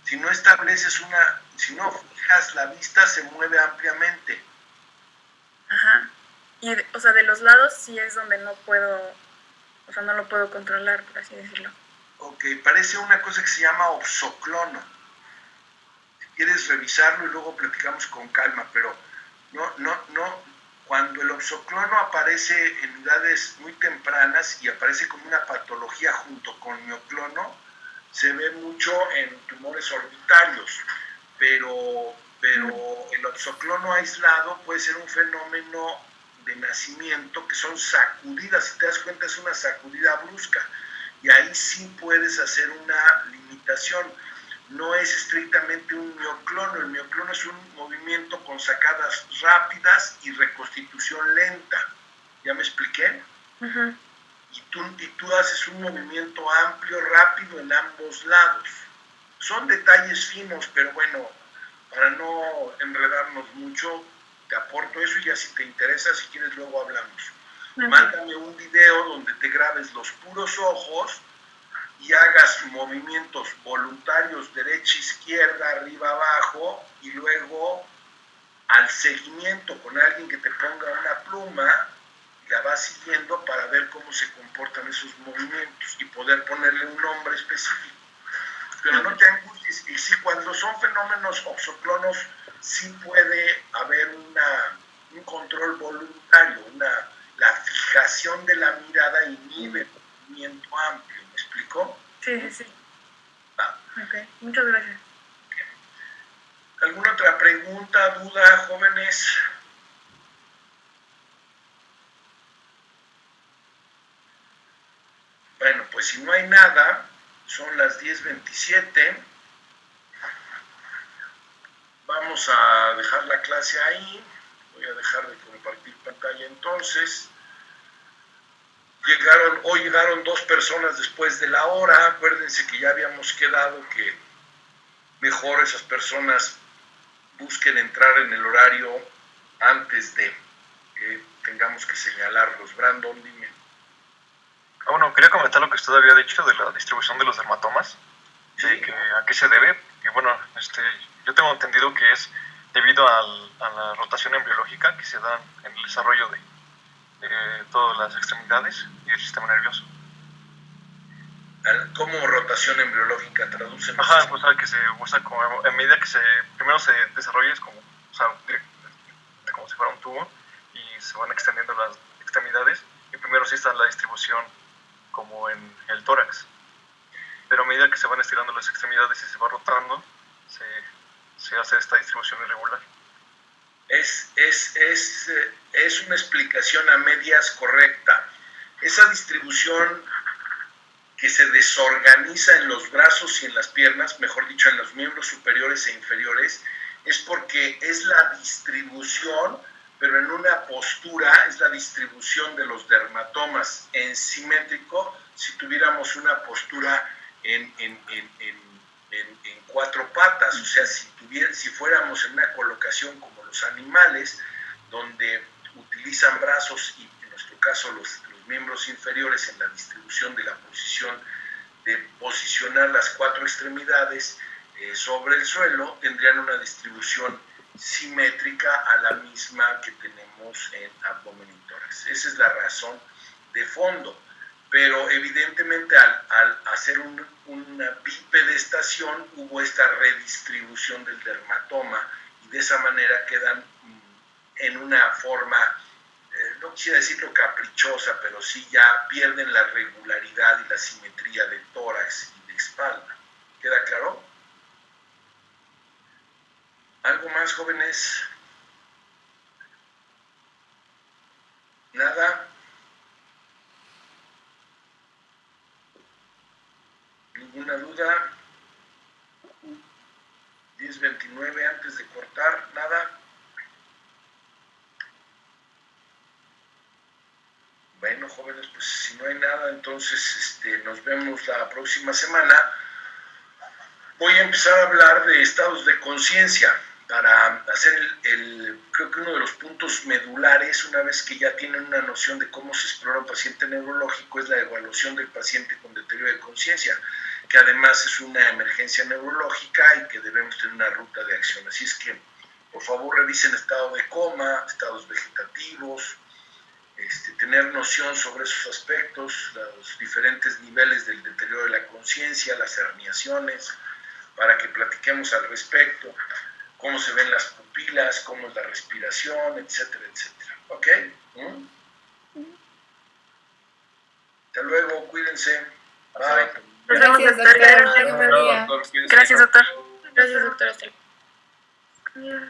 Si no estableces si no fijas la vista, se mueve ampliamente. Ajá. Y, o sea, de los lados sí es donde no puedo, o sea, no lo puedo controlar, por así decirlo. Ok, parece una cosa que se llama oxoclono. Si quieres revisarlo y luego platicamos con calma, pero no. Cuando el oxoclono aparece en edades muy tempranas y aparece como una patología junto con mioclono, se ve mucho en tumores orbitarios, pero el oxoclono aislado puede ser un fenómeno de nacimiento que son sacudidas, si te das cuenta es una sacudida brusca, y ahí sí puedes hacer una limitación. No es estrictamente un mioclono, el mioclono es un movimiento con sacadas rápidas y reconstitución lenta. ¿Ya me expliqué? Uh-huh. Y tú haces un movimiento amplio, rápido en ambos lados. Son detalles finos, pero bueno, para no enredarnos mucho, te aporto eso y ya si te interesa, si quieres luego hablamos. Uh-huh. Mándame un video donde te grabes los puros ojos y hagas movimientos voluntarios derecha, izquierda, arriba, abajo, y luego al seguimiento con alguien que te ponga una pluma, la vas siguiendo para ver cómo se comportan esos movimientos y poder ponerle un nombre específico. Pero no te angusties, y sí, cuando son fenómenos oxoclonos, sí puede haber un control voluntario, la fijación de la mirada inhibe movimiento amplio. ¿Me explico? Sí. Ok, muchas gracias. ¿Alguna otra pregunta, duda, jóvenes? Bueno, pues si no hay nada, son las 10:27. Vamos a dejar la clase ahí. Voy a dejar de compartir pantalla entonces. Hoy llegaron 2 personas después de la hora. Acuérdense que ya habíamos quedado que mejor esas personas busquen entrar en el horario antes de que tengamos que señalarlos. Brandon, dime. Bueno, quería comentar lo que usted había dicho de la distribución de los dermatomas, ¿Sí? de que a qué se debe. Y bueno, yo tengo entendido que es debido a la rotación embriológica que se da en el desarrollo de todas las extremidades y el sistema nervioso. ¿Cómo rotación embriológica traduce? Ajá, o sea, que se usa como, en medida que primero se desarrolla, es como, o sea, como si fuera un tubo, y se van extendiendo las extremidades, y primero sí está la distribución como en el tórax, pero a medida que se van estirando las extremidades y se va rotando, se hace esta distribución irregular. Es una explicación a medias correcta. Esa distribución que se desorganiza en los brazos y en las piernas, mejor dicho, en los miembros superiores e inferiores, es porque es la distribución, pero en una postura, es la distribución de los dermatomas en simétrico, si tuviéramos una postura en cuatro patas, o sea, si fuéramos en una colocación como los animales, donde utilizan brazos y en nuestro caso los miembros inferiores en la distribución de la posición, de posicionar las cuatro extremidades sobre el suelo, tendrían una distribución simétrica a la misma que tenemos en abdomen y tórax. Esa es la razón de fondo. Pero evidentemente al hacer una bipedestación hubo esta redistribución del dermatoma y de esa manera quedan en una forma, no quisiera decirlo caprichosa, pero sí ya pierden la regularidad y la simetría del tórax y de espalda. ¿Queda claro? ¿Algo más, jóvenes? ¿Nada? ¿Ninguna duda? 10:29 antes de cortar, ¿nada? Bueno, jóvenes, pues si no hay nada, entonces nos vemos la próxima semana. Voy a empezar a hablar de estados de conciencia para hacer creo que uno de los puntos medulares, una vez que ya tienen una noción de cómo se explora un paciente neurológico, es la evaluación del paciente con deterioro de conciencia, que además es una emergencia neurológica y que debemos tener una ruta de acción. Así es que, por favor, revisen estado de coma, estados vegetativos, tener noción sobre esos aspectos, los diferentes niveles del deterioro de la conciencia, las herniaciones, para que platiquemos al respecto, cómo se ven las pupilas, cómo es la respiración, etcétera, etcétera. ¿Ok? Hasta luego, cuídense. Bye. Nos vemos, doctor. Gracias, doctor. Gracias, doctor. Hasta luego.